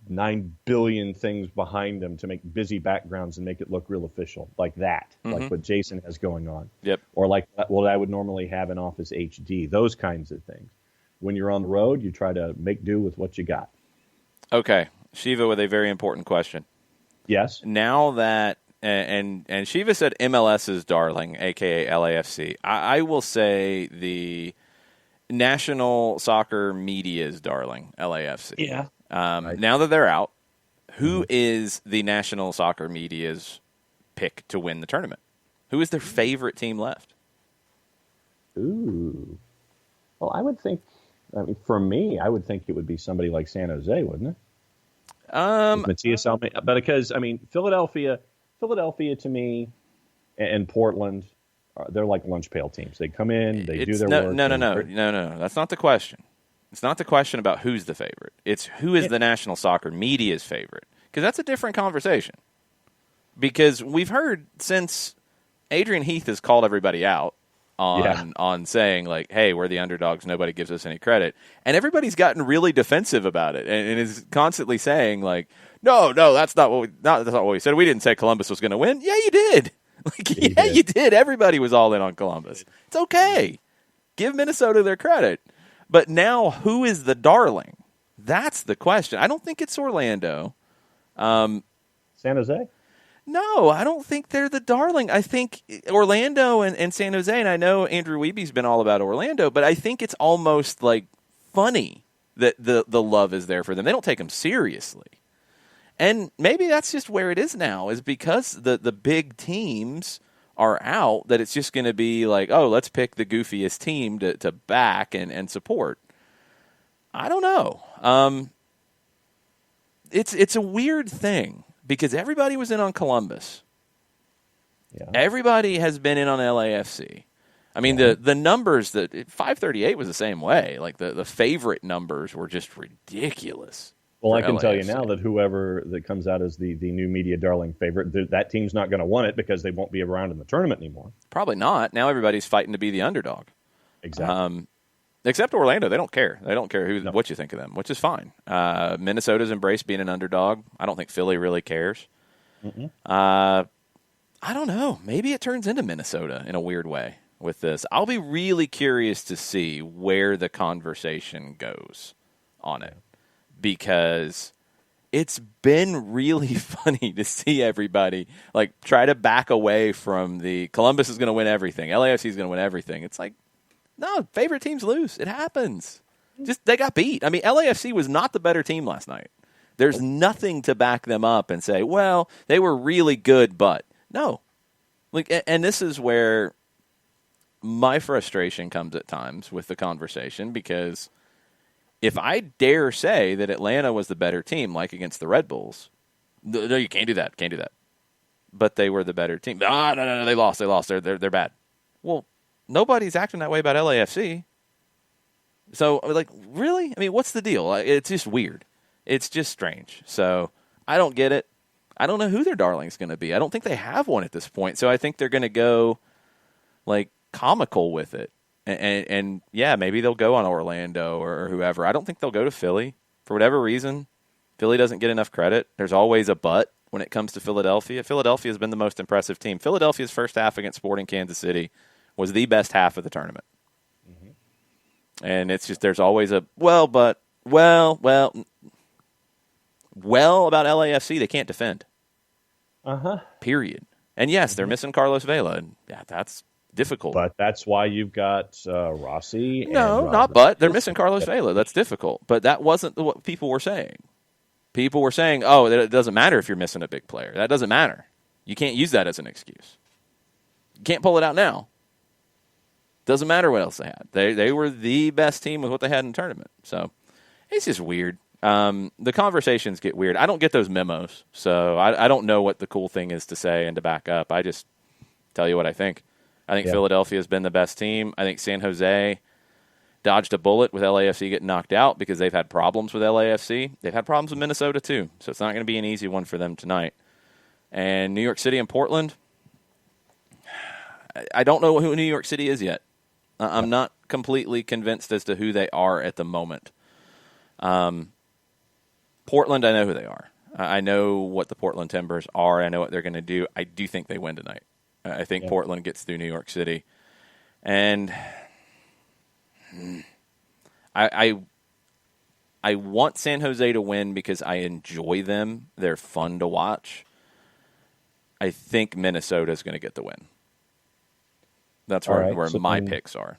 9 billion things behind them to make busy backgrounds and make it look real official, like that, like what Jason has going on. Yep. Or like what I would normally have in Office HD, those kinds of things. When you're on the road, you try to make do with what you got. Okay. Shiva with a very important question. Yes. Now that, and Shiva said MLS's darling, a.k.a. LAFC. I will say the National Soccer Media's darling, LAFC. Yeah. Now that they're out, who is the National Soccer Media's pick to win the tournament? Who is their favorite team left? Ooh. Well, I would think, for me, I would think it would be somebody like San Jose, wouldn't it? Matias Almeida. But because, Philadelphia to me, and Portland, they're like lunch pail teams. They come in, they do their work. No. That's not the question. It's not the question about who's the favorite. It's who is the National Soccer Media's favorite. Because that's a different conversation. Because we've heard since Adrian Heath has called everybody out on saying, hey, we're the underdogs, nobody gives us any credit. And everybody's gotten really defensive about it and is constantly saying, no, that's not what we said. We didn't say Columbus was going to win. Yeah, you did. You did. Everybody was all in on Columbus. It's okay. Give Minnesota their credit. But now, who is the darling? That's the question. I don't think it's Orlando. San Jose? No, I don't think they're the darling. I think Orlando and San Jose, and I know Andrew Weeby's been all about Orlando, but I think it's almost funny that the love is there for them. They don't take them seriously. And maybe that's just where it is now, is because the big teams are out, that it's just going to be let's pick the goofiest team to back and support. I don't know. It's a weird thing because everybody was in on Columbus. Yeah. Everybody has been in on LAFC. The numbers, 538 was the same way. The favorite numbers were just ridiculous. Well, I can tell you now that whoever that comes out as the new media darling favorite, that team's not going to want it because they won't be around in the tournament anymore. Probably not. Now everybody's fighting to be the underdog. Exactly. Except Orlando. They don't care. They don't care what you think of them, which is fine. Minnesota's embraced being an underdog. I don't think Philly really cares. I don't know. Maybe it turns into Minnesota in a weird way with this. I'll be really curious to see where the conversation goes on it. Because it's been really funny to see everybody try to back away from the Columbus is going to win everything. LAFC is going to win everything. It's no, favorite teams lose. It happens. Just they got beat. LAFC was not the better team last night. There's nothing to back them up and say, well, they were really good, but no. And this is where my frustration comes at times with the conversation, because if I dare say that Atlanta was the better team, like against the Red Bulls, no, you can't do that. Can't do that. But they were the better team. No, they lost. They're bad. Well, nobody's acting that way about LAFC. So, really? I mean, what's the deal? It's just weird. It's just strange. So, I don't get it. I don't know who their darling's going to be. I don't think they have one at this point. So, I think they're going to go, comical with it. And yeah, maybe they'll go on Orlando or whoever. I don't think they'll go to Philly. For whatever reason, Philly doesn't get enough credit. There's always a but when it comes to Philadelphia. Philadelphia has been the most impressive team. Philadelphia's first half against Sporting Kansas City was the best half of the tournament. And it's just, there's always a, well, about LAFC, they can't defend. Period. And yes, they're missing Carlos Vela, and yeah, that's difficult. But that's why you've got Rossi. No, not but. They're missing Carlos Vela. That's difficult. But that wasn't what people were saying. People were saying, oh, it doesn't matter if you're missing a big player. That doesn't matter. You can't use that as an excuse. You can't pull it out now. Doesn't matter what else they had. They were the best team with what they had in the tournament. So it's just weird. The conversations get weird. I don't get those memos, so I don't know what the cool thing is to say and to back up. I just tell you what I think. I think Philadelphia has been the best team. I think San Jose dodged a bullet with LAFC getting knocked out because they've had problems with LAFC. They've had problems with Minnesota too, so it's not going to be an easy one for them tonight. And New York City and Portland, I don't know who New York City is yet. I'm not completely convinced as to who they are at the moment. Portland, I know who they are. I know what the Portland Timbers are. I know what they're going to do. I do think they win tonight. I think Portland gets through New York City. And I want San Jose to win because I enjoy them. They're fun to watch. I think Minnesota is going to get the win. That's where my picks are.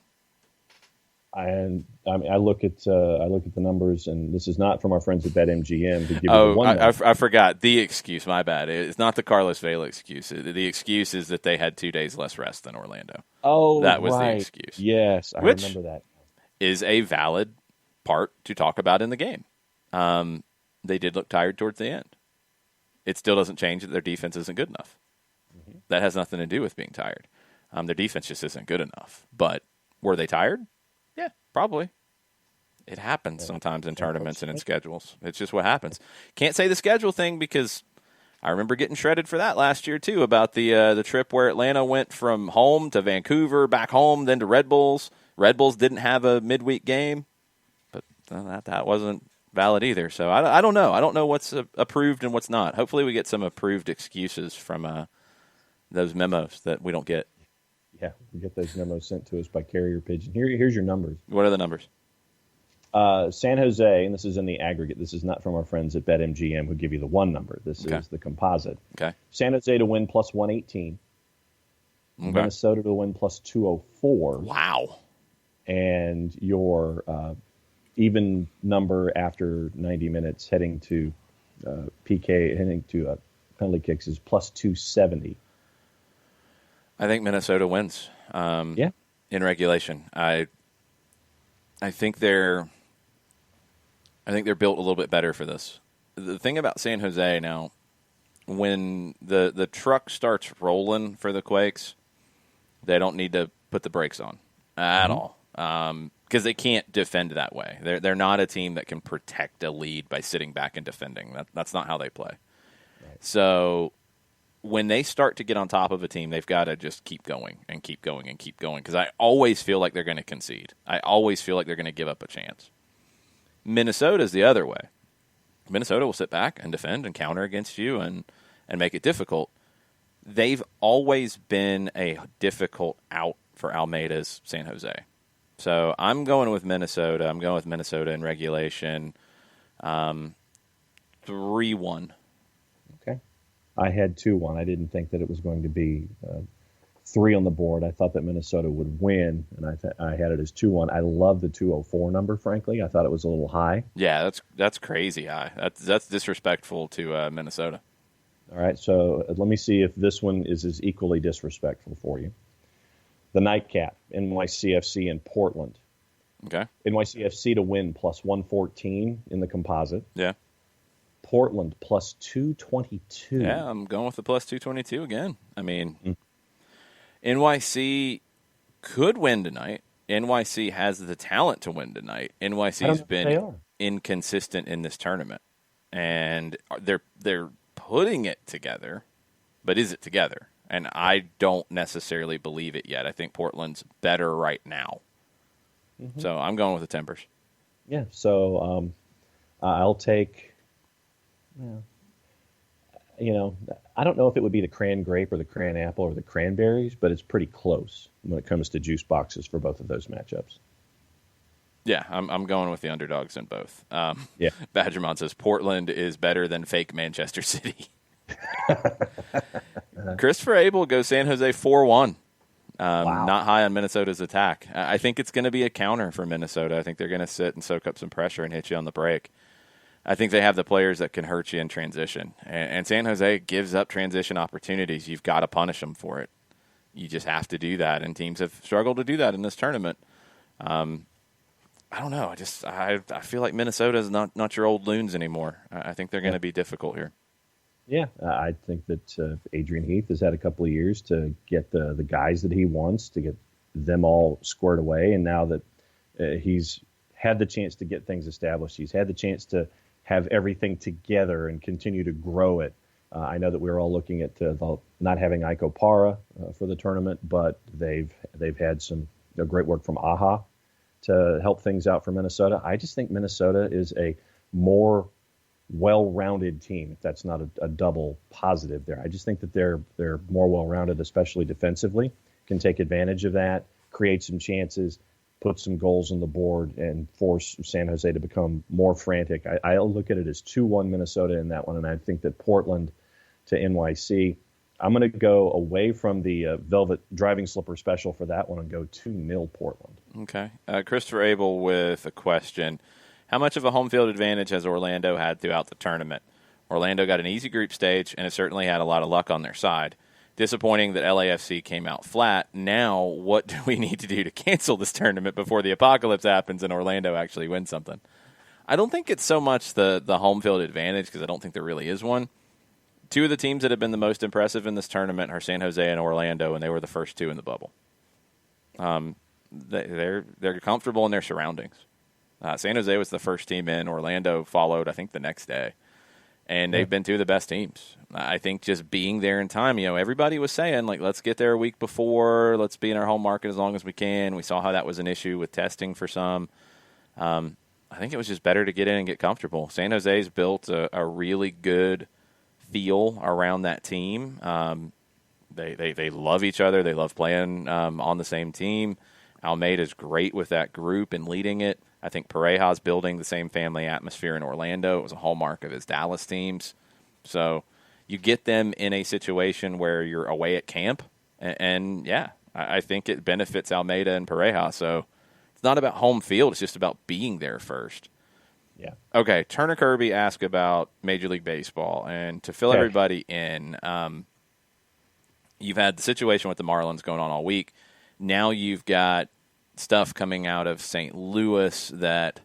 And I look at the numbers, and this is not from our friends at BetMGM. To give you the one I forgot the excuse. My bad. It's not the Carlos Vela excuse. The excuse is that they had 2 days less rest than Orlando. Oh, that was the excuse. Yes, I remember that. Is a valid part to talk about in the game. They did look tired towards the end. It still doesn't change that their defense isn't good enough. Mm-hmm. That has nothing to do with being tired. Their defense just isn't good enough. But were they tired? Yeah, probably. It happens sometimes in tournaments and in schedules. It's just what happens. Can't say the schedule thing because I remember getting shredded for that last year too, about the trip where Atlanta went from home to Vancouver, back home, then to Red Bulls. Red Bulls didn't have a midweek game, but that wasn't valid either. So I don't know. I don't know what's approved and what's not. Hopefully we get some approved excuses from those memos that we don't get. Yeah, we get those memos sent to us by carrier pigeon. Here's your numbers. What are the numbers? San Jose, and this is in the aggregate. This is not from our friends at BetMGM who give you the one number. This is the composite. Okay. San Jose to win plus 118. Okay. Minnesota to win plus 204. Wow. And your even number after 90 minutes heading to penalty kicks is plus 270. I think Minnesota wins. In regulation. I think they're built a little bit better for this. The thing about San Jose now, when the truck starts rolling for the Quakes, they don't need to put the brakes on at all, because they can't defend that way. They're not a team that can protect a lead by sitting back and defending. That's not how they play. Right. So when they start to get on top of a team, they've got to just keep going and keep going and keep going, because I always feel like they're going to concede. I always feel like they're going to give up a chance. Minnesota's the other way. Minnesota will sit back and defend and counter against you and make it difficult. They've always been a difficult out for Almeida's San Jose. So I'm going with Minnesota. I'm going with Minnesota in regulation. 3-1. Okay. I had 2-1. I didn't think that it was going to be 3 on the board. I thought that Minnesota would win, and I had it as 2-1. I love the 204 number, frankly. I thought it was a little high. Yeah, that's crazy high. That's disrespectful to Minnesota. All right, so let me see if this one is as equally disrespectful for you. The nightcap, NYCFC in Portland. Okay. NYCFC to win plus 114 in the composite. Yeah. Portland plus 222. Yeah, I'm going with the plus 222 again. I mean, NYC could win tonight. NYC has the talent to win tonight. NYC's been inconsistent in this tournament, and they're putting it together, but is it together? And I don't necessarily believe it yet. I think Portland's better right now. Mm-hmm. So I'm going with the Timbers. Yeah, so I'll take, I don't know if it would be the cran grape or the cran apple or the cranberries, but it's pretty close when it comes to juice boxes for both of those matchups. Yeah, I'm going with the underdogs in both. Yeah. Badgermon says Portland is better than fake Manchester City. Christopher Abel goes San Jose 4-1. Wow. Not high on Minnesota's attack. I think it's going to be a counter for Minnesota. I think they're going to sit and soak up some pressure and hit you on the break. I think they have the players that can hurt you in transition. And San Jose gives up transition opportunities. You've got to punish them for it. You just have to do that, and teams have struggled to do that in this tournament. I don't know. I feel like Minnesota is not your old loons anymore. I think they're going to be difficult here. Yeah, I think that Adrian Heath has had a couple of years to get the guys that he wants, to get them all squared away. And now that he's had the chance to get things established, he's had the chance to have everything together and continue to grow it. I know that we're all looking at not having Iko Para for the tournament, but they've had some great work from AHA to help things out for Minnesota. I just think Minnesota is a more well-rounded team, if that's not a double positive there. I just think that they're more well-rounded, especially defensively, can take advantage of that, create some chances, put some goals on the board, and force San Jose to become more frantic. I'll look at it as 2-1 Minnesota in that one, and I think that Portland to NYC, I'm going to go away from the Velvet driving slipper special for that one and go 2-0 Portland. Okay. Christopher Abel with a question. How much of a home field advantage has Orlando had throughout the tournament? Orlando got an easy group stage, and it certainly had a lot of luck on their side. Disappointing that LAFC came out flat. Now, what do we need to do to cancel this tournament before the apocalypse happens and Orlando actually wins something? I don't think it's so much the home field advantage, because I don't think there really is one. Two of the teams that have been the most impressive in this tournament are San Jose and Orlando, and they were the first two in the bubble. They're comfortable in their surroundings. San Jose was the first team in. Orlando followed, I think, the next day. And they've been two of the best teams. I think just being there in time, everybody was saying, let's get there a week before. Let's be in our home market as long as we can. We saw how that was an issue with testing for some. I think it was just better to get in and get comfortable. San Jose's built a really good feel around that team. They love each other. They love playing on the same team. Almeida's great with that group and leading it. I think Pareja's building the same family atmosphere in Orlando. It was a hallmark of his Dallas teams. So you get them in a situation where you're away at camp, and I think it benefits Almeida and Pareja. So it's not about home field. It's just about being there first. Yeah. Okay, Turner Kirby asked about Major League Baseball, and to fill everybody in, you've had the situation with the Marlins going on all week. Now you've got stuff coming out of St. Louis that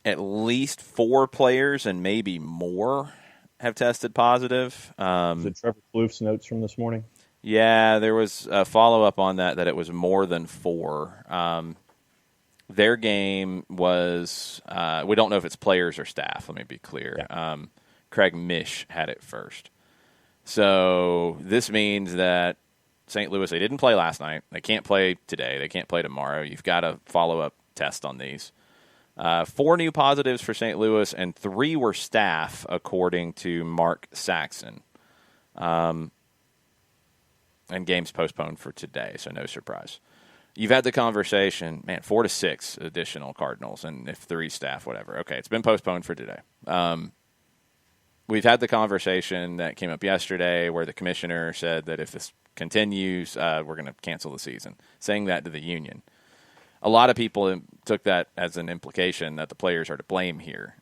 at least 4 players and maybe more have tested positive. Is it Trevor Plouffe's notes from this morning? Yeah, there was a follow-up on that it was more than 4. Their game was we don't know if it's players or staff, let me be clear. Yeah. Craig Mish had it first. So this means that St. Louis, they didn't play last night. They can't play today. They can't play tomorrow. You've got a follow-up test on these. 4 new positives for St. Louis, and 3 were staff, according to Mark Saxon. And games postponed for today, so no surprise. You've had the conversation, 4 to 6 additional Cardinals, and if 3 staff, whatever. Okay, it's been postponed for today. we've had the conversation that came up yesterday where the commissioner said that if this continues, we're going to cancel the season, saying that to the union. A lot of people took that as an implication that the players are to blame here.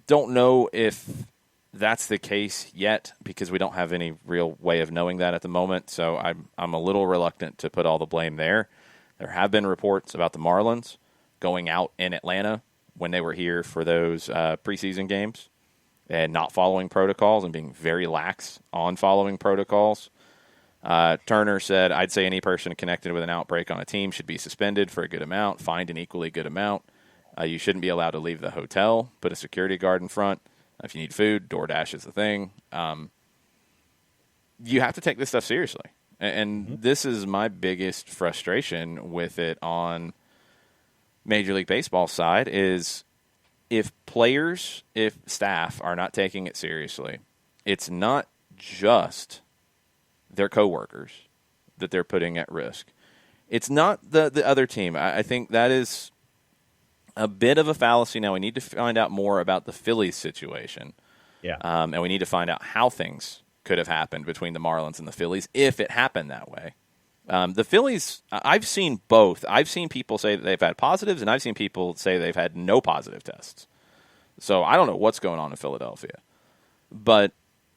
Don't know if that's the case yet because we don't have any real way of knowing that at the moment. So I'm a little reluctant to put all the blame there. There have been reports about the Marlins going out in Atlanta when they were here for those preseason games and not following protocols and being very lax on following protocols. Turner said, I'd say any person connected with an outbreak on a team should be suspended for a good amount, fined an equally good amount. You shouldn't be allowed to leave the hotel, put a security guard in front. If you need food, DoorDash is the thing. You have to take this stuff seriously. And this is my biggest frustration with it on Major League Baseball side is if staff are not taking it seriously, it's not just their coworkers that they're putting at risk. It's not the other team. I think that is a bit of a fallacy. Now we need to find out more about the Phillies situation. Yeah. And we need to find out how things could have happened between the Marlins and the Phillies if it happened that way. The Phillies, I've seen both. I've seen people say that they've had positives, and I've seen people say they've had no positive tests. So I don't know what's going on in Philadelphia. But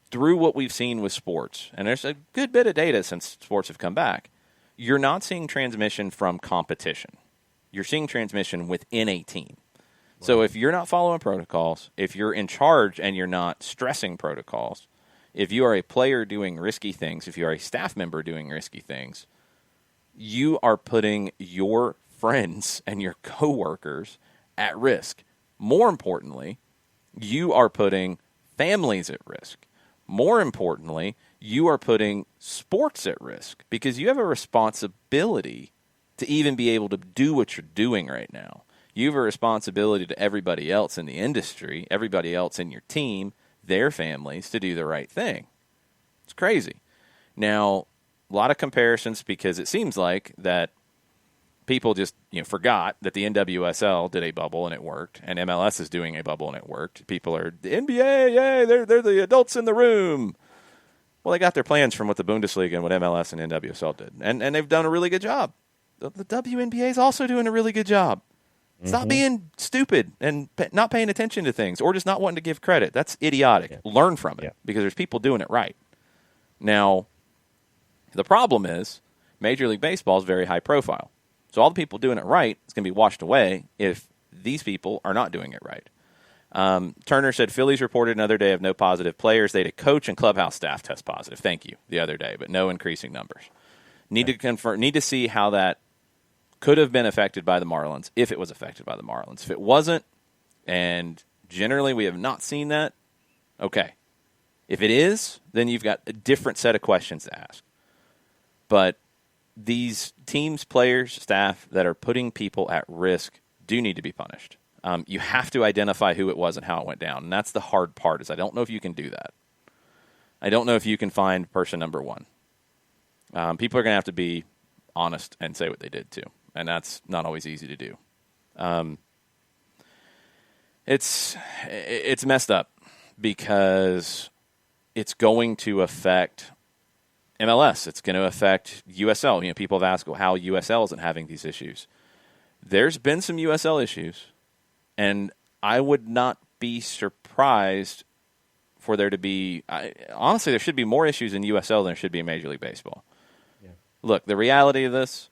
through what we've seen with sports, and there's a good bit of data since sports have come back, you're not seeing transmission from competition. You're seeing transmission within a team. Right. So if you're not following protocols, if you're in charge and you're not stressing protocols, if you are a player doing risky things, if you are a staff member doing risky things, you are putting your friends and your coworkers at risk. More importantly, you are putting families at risk. More importantly, you are putting sports at risk because you have a responsibility to even be able to do what you're doing right now. You have a responsibility to everybody else in the industry, everybody else in your team, their families, to do the right thing. It's crazy. Now, a lot of comparisons because it seems like that people just forgot that the NWSL did a bubble and it worked, and MLS is doing a bubble and it worked. People are, the NBA, yay, they're the adults in the room. Well, they got their plans from what the Bundesliga and what MLS and NWSL did, and they've done a really good job. The WNBA is also doing a really good job. Stop being stupid and not paying attention to things or just not wanting to give credit. That's idiotic. Yeah. Learn from it because there's people doing it right. Now, the problem is Major League Baseball is very high profile. So all the people doing it right is going to be washed away if these people are not doing it right. Turner said Phillies reported another day of no positive players. They had a coach and clubhouse staff test positive. Thank you. The other day, but no increasing numbers. Need to see how that could have been affected by the Marlins, if it was affected by the Marlins. If it wasn't, and generally we have not seen that, okay. If it is, then you've got a different set of questions to ask. But these teams, players, staff that are putting people at risk do need to be punished. You have to identify who it was and how it went down, and that's the hard part, is I don't know if you can do that. I don't know if you can find person number one. People are going to have to be honest and say what they did, too. And that's not always easy to do. It's messed up because it's going to affect MLS. It's going to affect USL. People have asked how USL isn't having these issues. There's been some USL issues, and I would not be surprised for there to be. Honestly, there should be more issues in USL than there should be in Major League Baseball. Yeah. Look, the reality of this.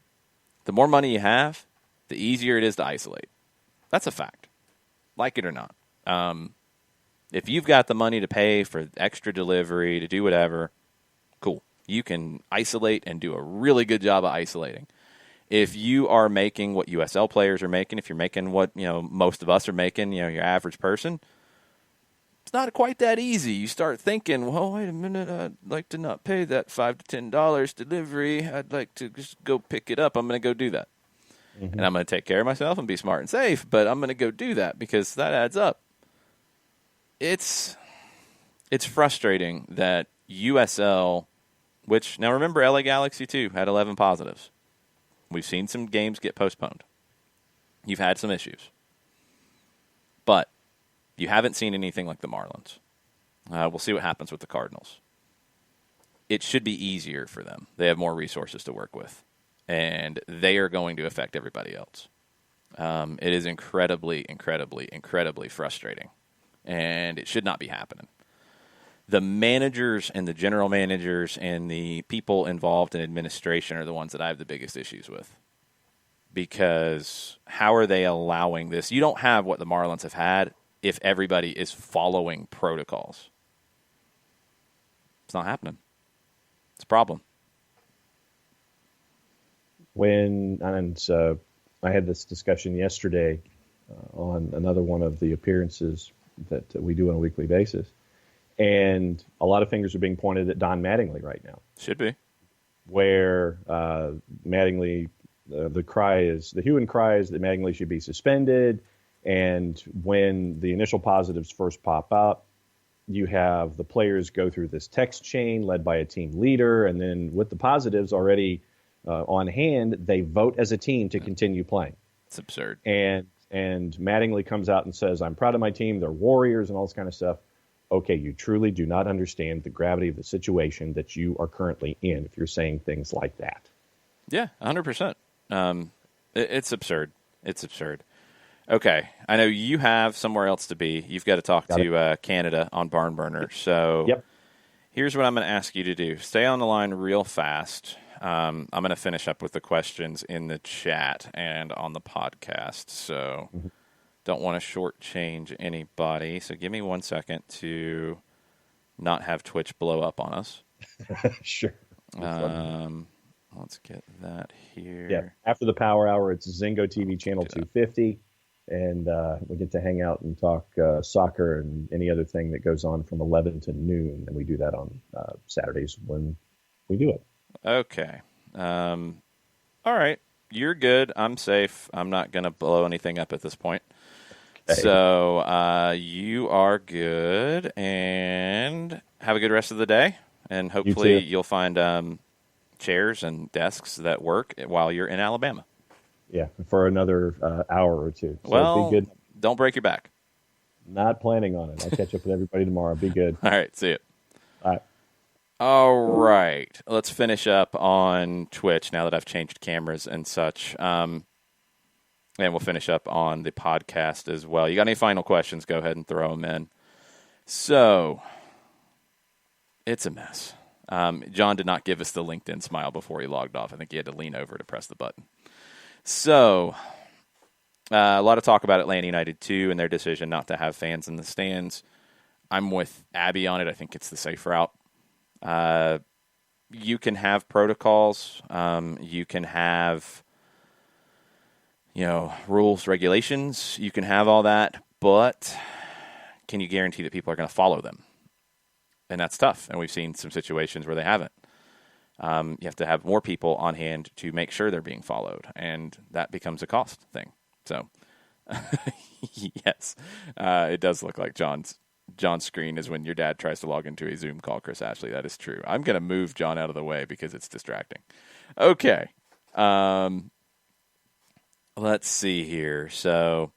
The more money you have, the easier it is to isolate. That's a fact. Like it or not. If you've got the money to pay for extra delivery, to do whatever, cool. You can isolate and do a really good job of isolating. If you are making what USL players are making, if you're making what most of us are making, your average person, it's not quite that easy. You start thinking, well, wait a minute, I'd like to not pay that $5 to $10 delivery. I'd like to just go pick it up. I'm going to go do that. And I'm going to take care of myself and be smart and safe, but I'm going to go do that because that adds up. It's frustrating that USL, which, now remember, LA Galaxy too had 11 positives. We've seen some games get postponed. You've had some issues. But You haven't seen anything like the Marlins. We'll see what happens with the Cardinals. It should be easier for them. They have more resources to work with, and they are going to affect everybody else. It is incredibly, incredibly, incredibly frustrating, and it should not be happening. The managers and the general managers and the people involved in administration are the ones that I have the biggest issues with. Because how are they allowing this? You don't have what the Marlins have had if everybody is following protocols. It's not happening. It's a problem. I had this discussion yesterday on another one of the appearances that we do on a weekly basis. And a lot of fingers are being pointed at Don Mattingly right now. Should be. Where Mattingly, the hue and cry is that Mattingly should be suspended. And when the initial positives first pop up, you have the players go through this text chain led by a team leader. And then with the positives already on hand, they vote as a team to continue playing. It's absurd. And Mattingly comes out and says, I'm proud of my team. They're warriors and all this kind of stuff. Okay, you truly do not understand the gravity of the situation that you are currently in if you're saying things like that. Yeah, 100%. It's absurd. It's absurd. Okay, I know you have somewhere else to be. You've got to talk to Canada on Barn Burner. So Here's what I'm going to ask you to do. Stay on the line real fast. I'm going to finish up with the questions in the chat and on the podcast. So don't want to shortchange anybody. So give me 1 second to not have Twitch blow up on us. Sure. Let's get that here. Yeah. After the Power Hour, it's Zingo TV channel 250. And we get to hang out and talk soccer and any other thing that goes on from 11 to noon. And we do that on Saturdays when we do it. Okay. All right. You're good. I'm safe. I'm not going to blow anything up at this point. Okay. So you are good. And have a good rest of the day. And hopefully you'll find chairs and desks that work while you're in Alabama. Yeah, for another hour or two. So well, be good. Don't break your back. Not planning on it. I'll catch up with everybody tomorrow. Be good. All right, see you. All right. All right. Let's finish up on Twitch now that I've changed cameras and such. And we'll finish up on the podcast as well. You got any final questions? Go ahead and throw them in. So, it's a mess. John did not give us the LinkedIn smile before he logged off. I think he had to lean over to press the button. So, a lot of talk about Atlanta United, too, and their decision not to have fans in the stands. I'm with Abby on it. I think it's the safe route. You can have protocols. You can have, rules, regulations. You can have all that. But can you guarantee that people are going to follow them? And that's tough. And we've seen some situations where they haven't. You have to have more people on hand to make sure they're being followed, and that becomes a cost thing. So, yes, it does look like John's screen is when your dad tries to log into a Zoom call, Chris Ashley. That is true. I'm going to move John out of the way because it's distracting. Okay. Let's see here. So,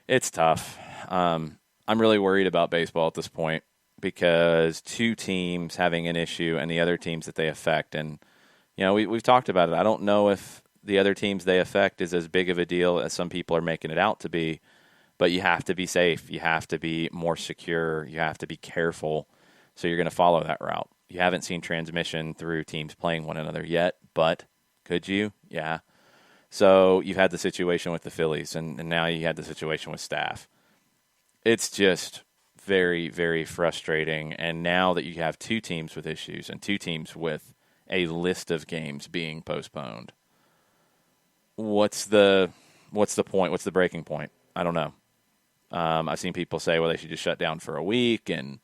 it's tough. I'm really worried about baseball at this point, because two teams having an issue and the other teams that they affect. And, we've talked about it. I don't know if the other teams they affect is as big of a deal as some people are making it out to be, but you have to be safe. You have to be more secure. You have to be careful. So you're going to follow that route. You haven't seen transmission through teams playing one another yet, but could you? Yeah. So you've had the situation with the Phillies, and now you had the situation with staff. It's just very, very frustrating. And now that you have two teams with issues and two teams with a list of games being postponed, what's the point? What's the breaking point? I don't know. I've seen people say, well, they should just shut down for a week and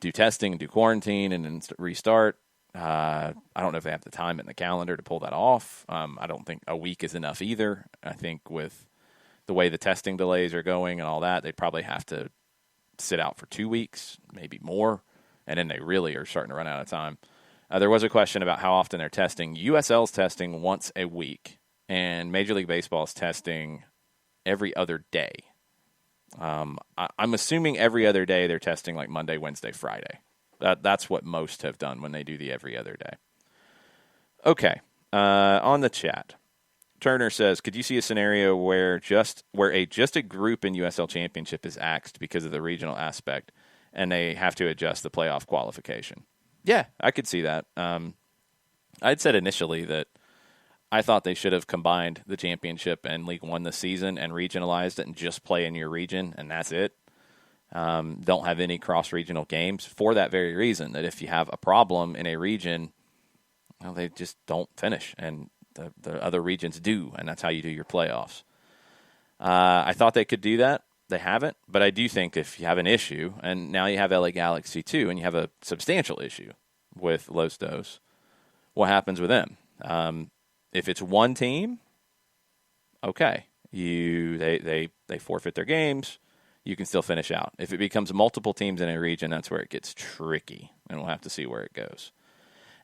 do testing and do quarantine and then restart. I don't know if they have the time in the calendar to pull that off. I don't think a week is enough either. I think with the way the testing delays are going and all that, they'd probably have to sit out for 2 weeks, maybe more, and then they really are starting to run out of time. There was a question about how often they're testing. USL's testing once a week, and Major League Baseball is testing every other day. I'm assuming every other day they're testing like Monday, Wednesday, Friday. That's what most have done when they do the every other day. Okay, on the chat, Turner says, could you see a scenario where just a group in USL Championship is axed because of the regional aspect, and they have to adjust the playoff qualification? Yeah, I could see that. I'd said initially that I thought they should have combined the championship and League One this season and regionalized it and just play in your region, and that's it. Don't have any cross-regional games for that very reason, that if you have a problem in a region, well, they just don't finish, and the other regions do, and that's how you do your playoffs. I thought they could do that. They haven't, but I do think if you have an issue, and now you have LA Galaxy too, and you have a substantial issue with Los Dos, what happens with them? If it's one team, okay, they forfeit their games. You can still finish out. If it becomes multiple teams in a region, that's where it gets tricky, and we'll have to see where it goes.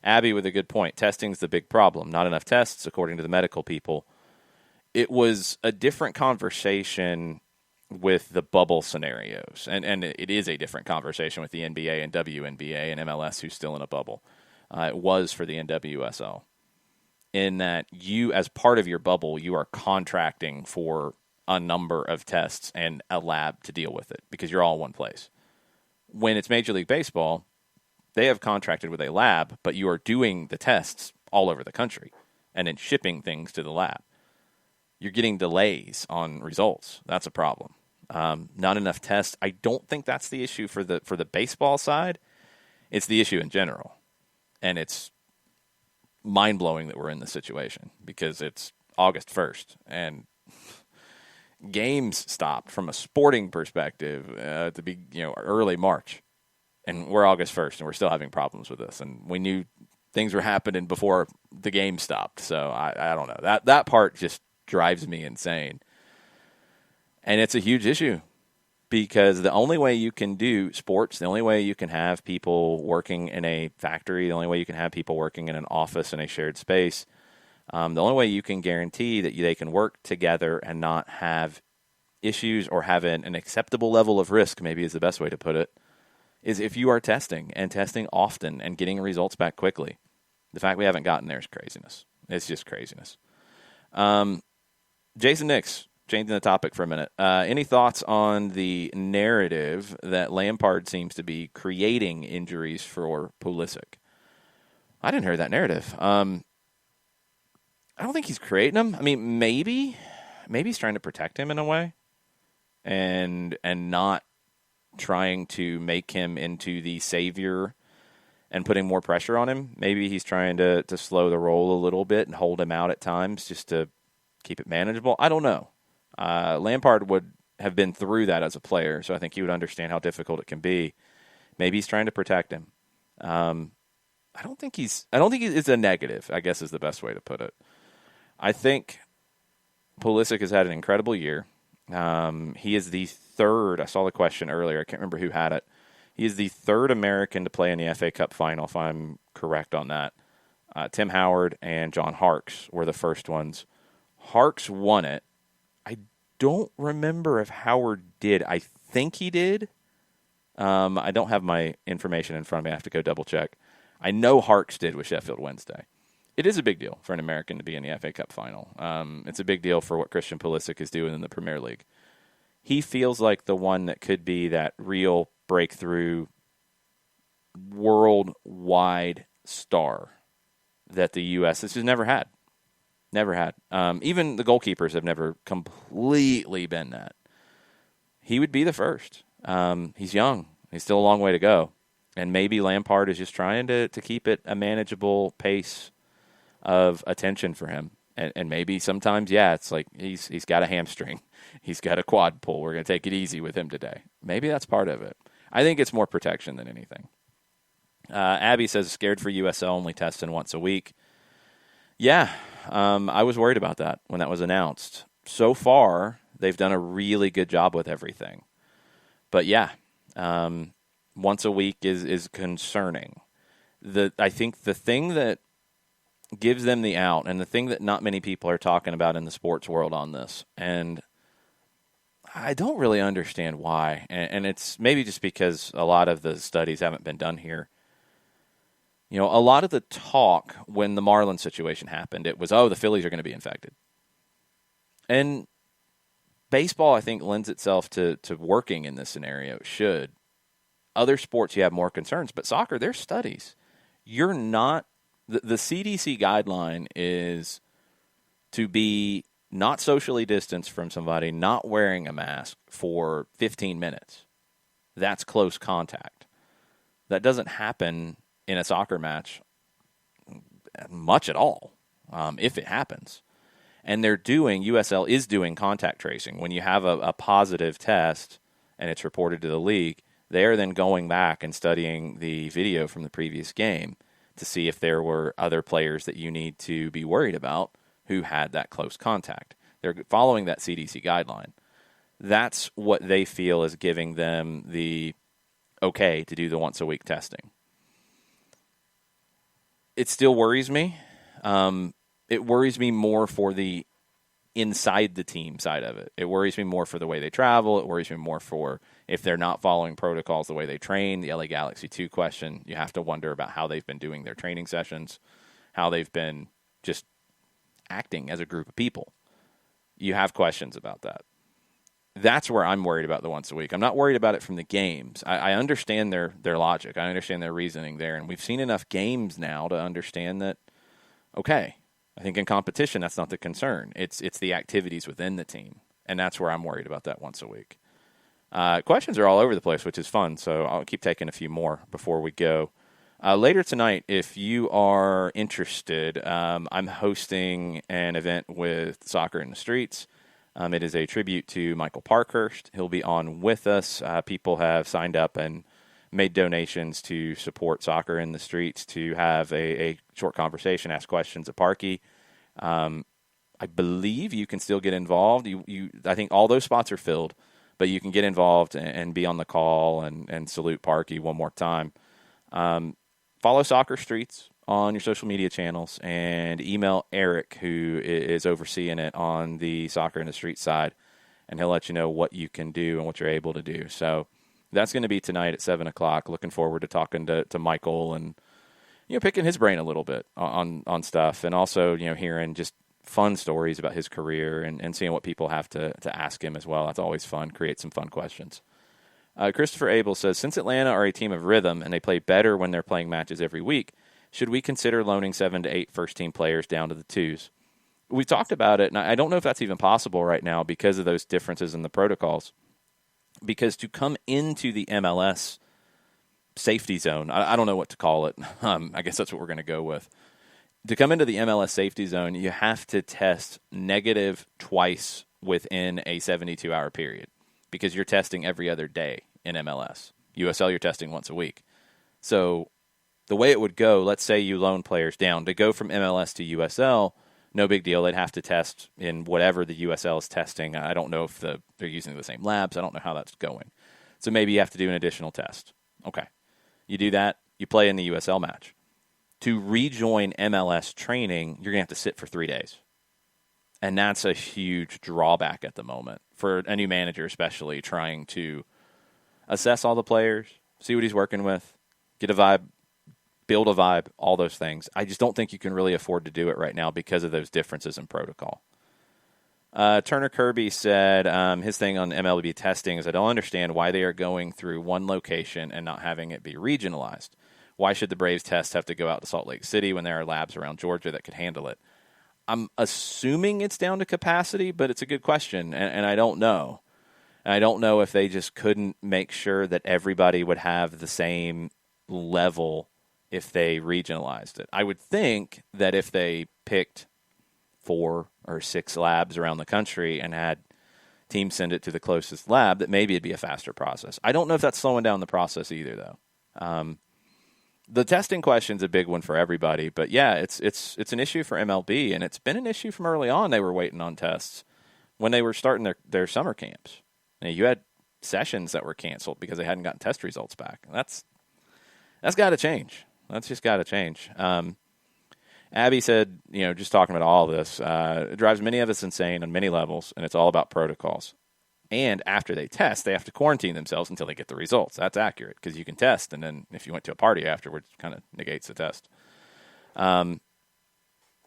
Abby with a good point. Testing's the big problem. Not enough tests, according to the medical people. It was a different conversation with the bubble scenarios, and it is a different conversation with the NBA and WNBA and MLS, who's still in a bubble. It was for the NWSL. In that you, as part of your bubble, you are contracting for a number of tests and a lab to deal with it because you're all in one place. When it's Major League Baseball, they have contracted with a lab, but you are doing the tests all over the country and then shipping things to the lab. You're getting delays on results. That's a problem. Not enough tests. I don't think that's the issue for the baseball side. It's the issue in general. And it's mind-blowing that we're in this situation because it's August 1st and games stopped from a sporting perspective to be early March, and we're August 1st and we're still having problems with this, and we knew things were happening before the game stopped. So I don't know, that part just drives me insane, and it's a huge issue. Because the only way you can do sports, the only way you can have people working in a factory, the only way you can have people working in an office in a shared space, the only way you can guarantee that they can work together and not have issues or have an acceptable level of risk, maybe is the best way to put it, is if you are testing and testing often and getting results back quickly. The fact we haven't gotten there is craziness. It's just craziness. Jason Nix. Changing the topic for a minute. Any thoughts on the narrative that Lampard seems to be creating injuries for Pulisic? I didn't hear that narrative. I don't think he's creating them. I mean, maybe he's trying to protect him in a way, and not trying to make him into the savior and putting more pressure on him. Maybe he's trying to slow the roll a little bit and hold him out at times just to keep it manageable. I don't know. Lampard would have been through that as a player, so I think he would understand how difficult it can be. Maybe he's trying to protect him. I don't think it's a negative, I guess is the best way to put it. I think Pulisic has had an incredible year. He is the third, I saw the question earlier, I can't remember who had it. He is the third American to play in the FA Cup final, if I'm correct on that. Tim Howard and John Harkes were the first ones. Harkes won it. I don't remember if Howard did. I think he did. I don't have my information in front of me. I have to go double check. I know Harkes did with Sheffield Wednesday. It is a big deal for an American to be in the FA Cup final. It's a big deal for what Christian Pulisic is doing in the Premier League. He feels like the one that could be that real breakthrough worldwide star that the U.S. has just never had. Never had. Even the goalkeepers have never completely been that. He would be the first. He's young. He's still a long way to go. And maybe Lampard is just trying to keep it a manageable pace of attention for him. And maybe sometimes, it's like he's got a hamstring. He's got a quad pull. We're going to take it easy with him today. Maybe that's part of it. I think it's more protection than anything. Abby says, scared for USL, only testing once a week. Yeah, I was worried about that when that was announced. So far, they've done a really good job with everything. But once a week is concerning. I think the thing that gives them the out, and the thing that not many people are talking about in the sports world on this, and I don't really understand why, and it's maybe just because a lot of the studies haven't been done here. You know, a lot of the talk when the Marlins situation happened, it was, the Phillies are going to be infected. And baseball, I think, lends itself to working in this scenario. It should. Other sports, you have more concerns, but soccer, there's studies. You're not the CDC guideline is to be not socially distanced from somebody, not wearing a mask for 15 minutes. That's close contact. That doesn't happen in a soccer match much at all, if it happens. And USL is doing contact tracing. When you have a positive test and it's reported to the league, they are then going back and studying the video from the previous game to see if there were other players that you need to be worried about who had that close contact. They're following that CDC guideline. That's what they feel is giving them the okay to do the once-a-week testing. It still worries me. It worries me more for the inside the team side of it. It worries me more for the way they travel. It worries me more for if they're not following protocols the way they train. The LA Galaxy 2 question, you have to wonder about how they've been doing their training sessions, how they've been just acting as a group of people. You have questions about that. That's where I'm worried about the once a week. I'm not worried about it from the games. I understand their logic. I understand their reasoning there. And we've seen enough games now to understand that, okay, I think in competition, that's not the concern. It's the activities within the team. And that's where I'm worried about that once a week. Questions are all over the place, which is fun. So I'll keep taking a few more before we go. Later tonight, if you are interested, I'm hosting an event with Soccer in the Streets. It is a tribute to Michael Parkhurst. He'll be on with us. People have signed up and made donations to support Soccer in the Streets to have a short conversation, ask questions of Parky. I believe you can still get involved. I think all those spots are filled, but you can get involved and be on the call and salute Parky one more time. Follow Soccer Streets on your social media channels and email Eric, who is overseeing it on the Soccer in the Street side, and he'll let you know what you can do and what you're able to do. So that's going to be tonight at 7 o'clock. Looking forward to talking to Michael and, picking his brain a little bit on stuff, and also, hearing just fun stories about his career and seeing what people have to ask him as well. That's always fun. Create some fun questions. Christopher Abel says, since Atlanta are a team of rhythm and they play better when they're playing matches every week, should we consider loaning 7 to 8 first-team players down to the twos? We've talked about it, and I don't know if that's even possible right now because of those differences in the protocols. Because to come into the MLS safety zone, I don't know what to call it. I guess that's what we're going to go with. To come into the MLS safety zone, you have to test negative twice within a 72-hour period because you're testing every other day in MLS. USL, you're testing once a week. So the way it would go, let's say you loan players down. To go from MLS to USL, no big deal. They'd have to test in whatever the USL is testing. I don't know if they're using the same labs. I don't know how that's going. So maybe you have to do an additional test. Okay. You do that, you play in the USL match. To rejoin MLS training, you're going to have to sit for 3 days. And that's a huge drawback at the moment for a new manager, especially trying to assess all the players, see what he's working with, get a vibe, build a vibe, all those things. I just don't think you can really afford to do it right now because of those differences in protocol. Turner Kirby said his thing on MLB testing is I don't understand why they are going through one location and not having it be regionalized. Why should the Braves test have to go out to Salt Lake City when there are labs around Georgia that could handle it? I'm assuming it's down to capacity, but it's a good question, and I don't know. And I don't know if they just couldn't make sure that everybody would have the same level if they regionalized it. I would think that if they picked 4 or 6 labs around the country and had teams send it to the closest lab, that maybe it'd be a faster process. I don't know if that's slowing down the process either, though. The testing question's a big one for everybody, but yeah, it's an issue for MLB, and it's been an issue from early on. They were waiting on tests when they were starting their summer camps. You had sessions that were canceled because they hadn't gotten test results back. That's got to change. That's just got to change. Abby said, just talking about all of this, it drives many of us insane on many levels, and it's all about protocols. And after they test, they have to quarantine themselves until they get the results. That's accurate because you can test, and then if you went to a party afterwards, it kind of negates the test.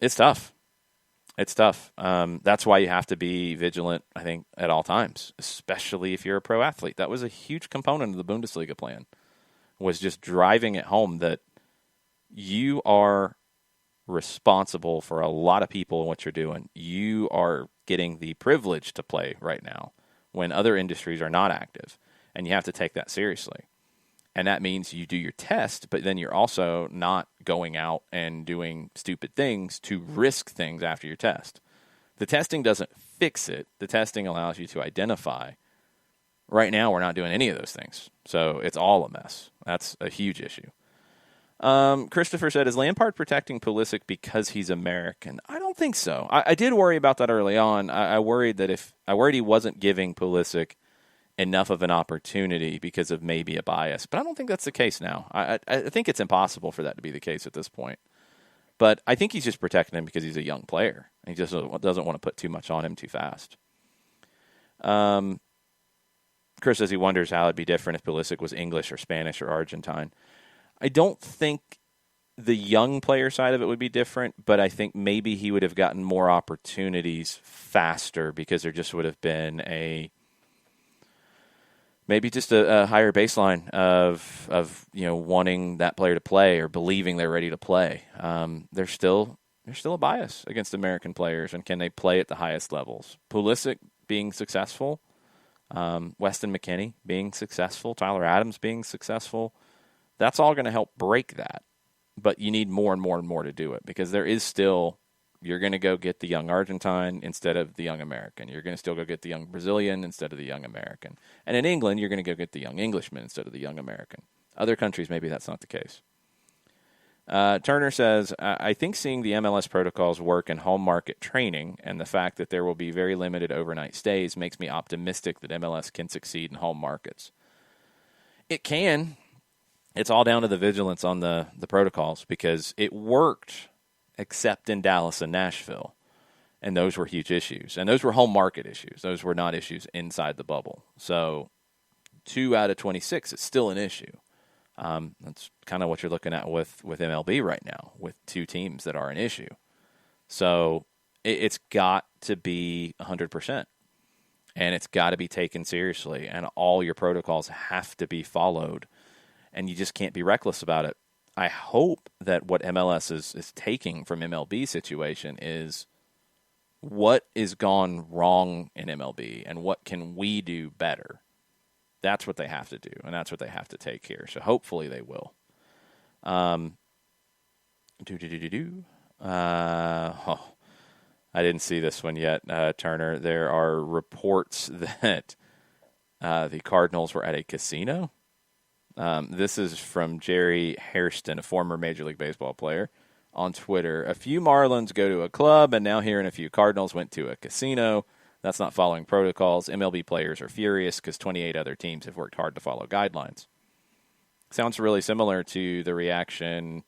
It's tough. It's tough. That's why you have to be vigilant, I think, at all times, especially if you're a pro athlete. That was a huge component of the Bundesliga plan, was just driving it home that you are responsible for a lot of people and what you're doing. You are getting the privilege to play right now when other industries are not active, and you have to take that seriously. And that means you do your test, but then you're also not going out and doing stupid things to risk things after your test. The testing doesn't fix it. The testing allows you to identify. Right now, we're not doing any of those things. So it's all a mess. That's a huge issue. Christopher said, is Lampard protecting Pulisic because he's American? I don't think so. I did worry about that early on. I worried he wasn't giving Pulisic enough of an opportunity because of maybe a bias. But I don't think that's the case now. I think it's impossible for that to be the case at this point. But I think he's just protecting him because he's a young player. He just doesn't want to put too much on him too fast. Chris says he wonders how it'd be different if Pulisic was English or Spanish or Argentine. I don't think the young player side of it would be different, but I think maybe he would have gotten more opportunities faster because there just would have been maybe just a higher baseline of wanting that player to play or believing they're ready to play. There's still a bias against American players, and can they play at the highest levels? Pulisic being successful, Weston McKennie being successful, Tyler Adams being successful, that's all going to help break that. But you need more and more and more to do it because there is still, you're going to go get the young Argentine instead of the young American. You're going to still go get the young Brazilian instead of the young American. And in England, you're going to go get the young Englishman instead of the young American. Other countries, maybe that's not the case. Turner says, I think seeing the MLS protocols work in home market training and the fact that there will be very limited overnight stays makes me optimistic that MLS can succeed in home markets. It can. It's all down to the vigilance on the protocols because it worked except in Dallas and Nashville, and those were huge issues. And those were home market issues. Those were not issues inside the bubble. So 2 out of 26 is still an issue. That's kind of what you're looking at with MLB right now, with 2 teams that are an issue. So it's got to be 100%, and it's got to be taken seriously, and all your protocols have to be followed, and you just can't be reckless about it. I hope that what MLS is taking from MLB situation is what is gone wrong in MLB and what can we do better. That's what they have to do, and that's what they have to take here. So hopefully they will. I didn't see this one yet, Turner. There are reports that the Cardinals were at a casino. This is from Jerry Hairston, a former Major League Baseball player, on Twitter. A few Marlins go to a club, and now hearing a few Cardinals went to a casino. That's not following protocols. MLB players are furious because 28 other teams have worked hard to follow guidelines. Sounds really similar to the reaction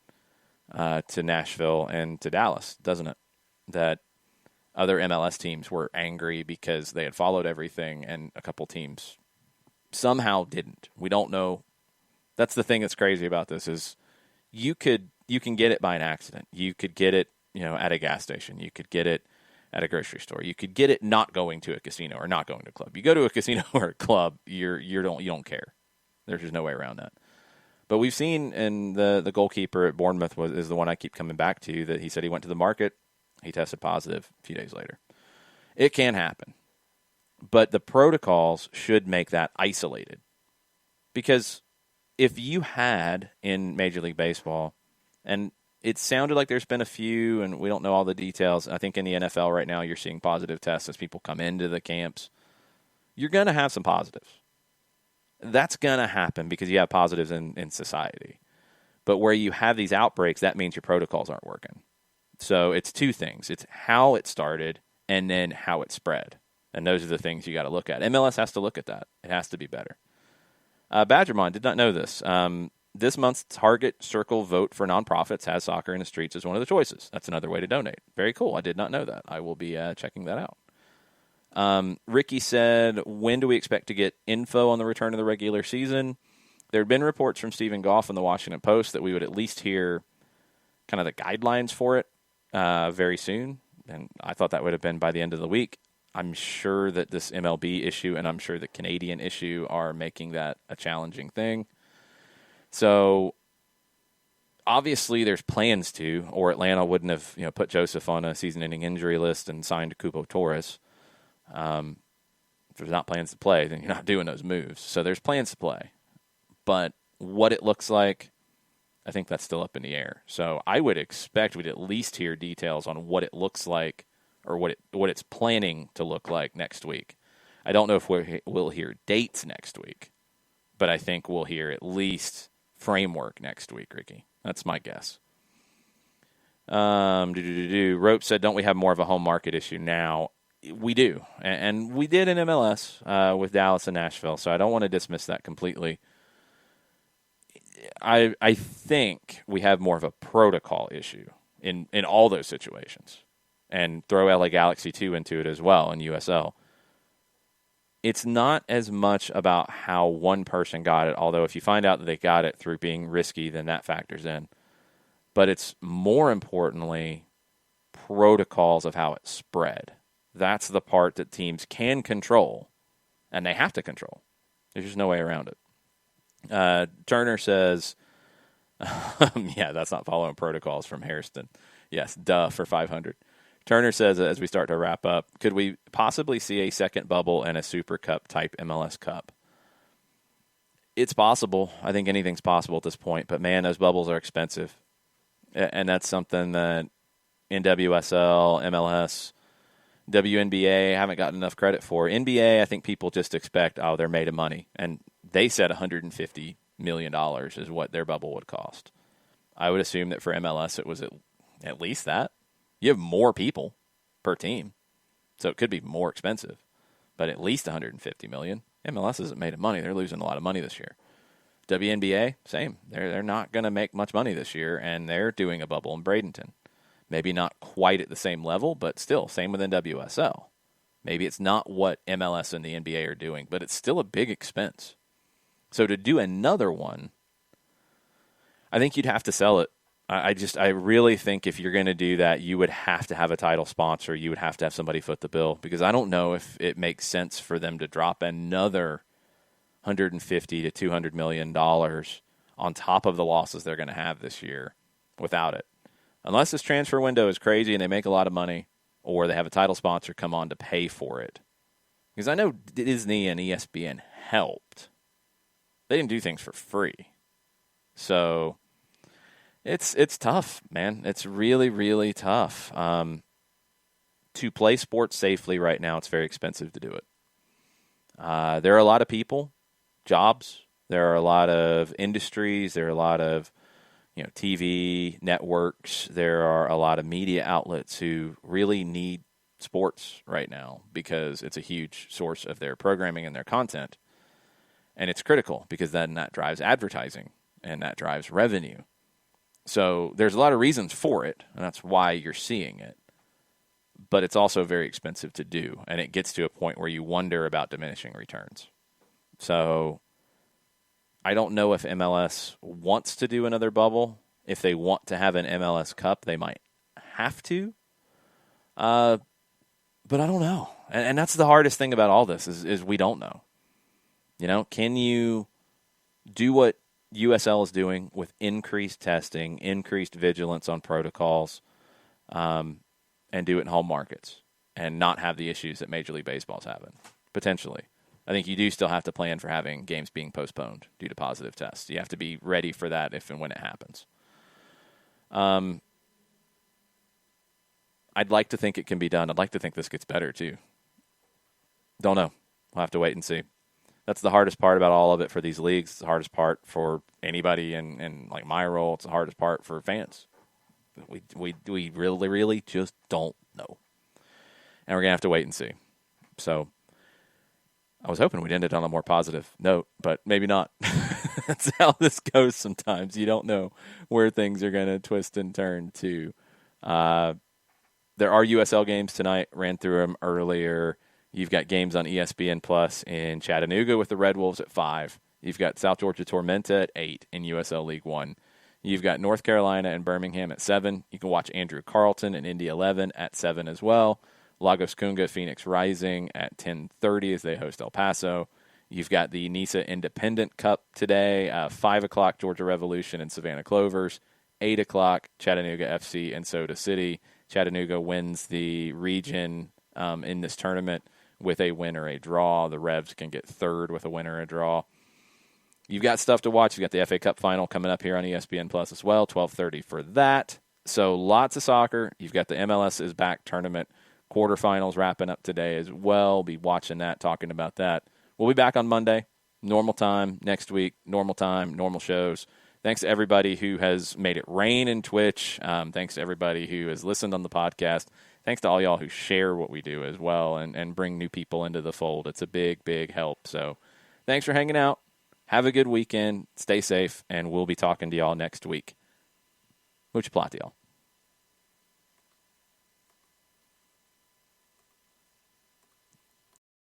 to Nashville and to Dallas, doesn't it? That other MLS teams were angry because they had followed everything, and a couple teams somehow didn't. We don't know. That's the thing that's crazy about this is you can get it by an accident. You could get it, at a gas station. You could get it at a grocery store. You could get it not going to a casino or not going to a club. You go to a casino or a club, you don't care. There's just no way around that. But we've seen, and the goalkeeper at Bournemouth is the one I keep coming back to, that he said he went to the market, he tested positive a few days later. It can happen. But the protocols should make that isolated. Because if you had in Major League Baseball, and it sounded like there's been a few, and we don't know all the details. I think in the NFL right now you're seeing positive tests as people come into the camps. You're going to have some positives. That's going to happen because you have positives in society. But where you have these outbreaks, that means your protocols aren't working. So it's 2 things. It's how it started and then how it spread. And those are the things you got to look at. MLS has to look at that. It has to be better. Badgermon did not know this. This month's Target Circle Vote for Nonprofits has Soccer in the Streets as one of the choices. That's another way to donate. Very cool. I did not know that. I will be checking that out. Ricky said, when do we expect to get info on the return of the regular season? There had been reports from Stephen Goff in the Washington Post that we would at least hear kind of the guidelines for it very soon. And I thought that would have been by the end of the week. I'm sure that this MLB issue and I'm sure the Canadian issue are making that a challenging thing. So obviously there's plans to, or Atlanta wouldn't have put Joseph on a season-ending injury list and signed Cupo Torres. If there's not plans to play, then you're not doing those moves. So there's plans to play. But what it looks like, I think that's still up in the air. So I would expect we'd at least hear details on what it looks like or what it's planning to look like next week. I don't know if we'll hear dates next week, but I think we'll hear at least framework next week, Ricky. That's my guess. Rope said, don't we have more of a home market issue now? We do, and we did in MLS with Dallas and Nashville, so I don't want to dismiss that completely. I think we have more of a protocol issue in all those situations, and throw LA Galaxy 2 into it as well in USL. It's not as much about how one person got it, although if you find out that they got it through being risky, then that factors in. But it's more importantly protocols of how it spread. That's the part that teams can control, and they have to control. There's just no way around it. Turner says, yeah, that's not following protocols from Hairston. Yes, duh, for 500. Turner says, as we start to wrap up, could we possibly see a second bubble and a Super Cup type MLS Cup? It's possible. I think anything's possible at this point, but man, those bubbles are expensive. And that's something that NWSL, MLS, WNBA haven't gotten enough credit for. NBA, I think people just expect, they're made of money. And they said $150 million is what their bubble would cost. I would assume that for MLS it was at least that. You have more people per team, so it could be more expensive, but at least $150 million. MLS isn't made of money. They're losing a lot of money this year. WNBA, same. They're not going to make much money this year, and they're doing a bubble in Bradenton. Maybe not quite at the same level, but still, same with NWSL. Maybe it's not what MLS and the NBA are doing, but it's still a big expense. So to do another one, I think you'd have to sell it. I really think if you're going to do that, you would have to have a title sponsor. You would have to have somebody foot the bill, because I don't know if it makes sense for them to drop another $150 to $200 million on top of the losses they're going to have this year without it. Unless this transfer window is crazy and they make a lot of money, or they have a title sponsor come on to pay for it. Because I know Disney and ESPN helped. They didn't do things for free. So it's tough, man. It's really, really tough. To play sports safely right now, it's very expensive to do it. There are a lot of people, jobs. There are a lot of industries. There are a lot of TV networks. There are a lot of media outlets who really need sports right now because it's a huge source of their programming and their content. And it's critical because then that drives advertising and that drives revenue. So there's a lot of reasons for it, and that's why you're seeing it. But it's also very expensive to do, and it gets to a point where you wonder about diminishing returns. So I don't know if MLS wants to do another bubble. If they want to have an MLS Cup, they might have to. But I don't know. And that's the hardest thing about all this is we don't know. Can you do what USL is doing with increased testing, increased vigilance on protocols, and do it in home markets and not have the issues that Major League Baseball's having? Potentially. I think you do still have to plan for having games being postponed due to positive tests. You have to be ready for that if and when it happens. I'd like to think it can be done. I'd like to think this gets better, too. Don't know. We'll have to wait and see. That's the hardest part about all of it for these leagues. It's the hardest part for anybody in like my role. It's the hardest part for fans. We really, really just don't know. And we're going to have to wait and see. So I was hoping we'd end it on a more positive note, but maybe not. That's how this goes sometimes. You don't know where things are going to twist and turn to. There are USL games tonight. Ran through them earlier. You've got games on ESPN Plus in Chattanooga with the Red Wolves at 5. You've got South Georgia Tormenta at 8 in USL League One. You've got North Carolina and Birmingham at 7. You can watch Andrew Carlton and Indy 11 at 7 as well. Lagos Kunga, Phoenix Rising at 10:30 as they host El Paso. You've got the NISA Independent Cup today, 5 o'clock Georgia Revolution and Savannah Clovers, 8 o'clock Chattanooga FC and Soda City. Chattanooga wins the region in this tournament with a win or a draw. The Revs can get third with a win or a draw. You've got stuff to watch. You've got the FA Cup final coming up here on ESPN Plus as well, 12:30 for that. So lots of soccer. You've got the MLS is back tournament quarterfinals wrapping up today as well. Be watching that, talking about that. We'll be back on Monday, normal time. Next week, normal time, normal shows. Thanks to everybody who has made it rain in Twitch. Thanks to everybody who has listened on the podcast. Thanks to all y'all who share what we do as well and bring new people into the fold. It's a big, big help. So thanks for hanging out. Have a good weekend. Stay safe, and we'll be talking to y'all next week. Mucha plata, y'all.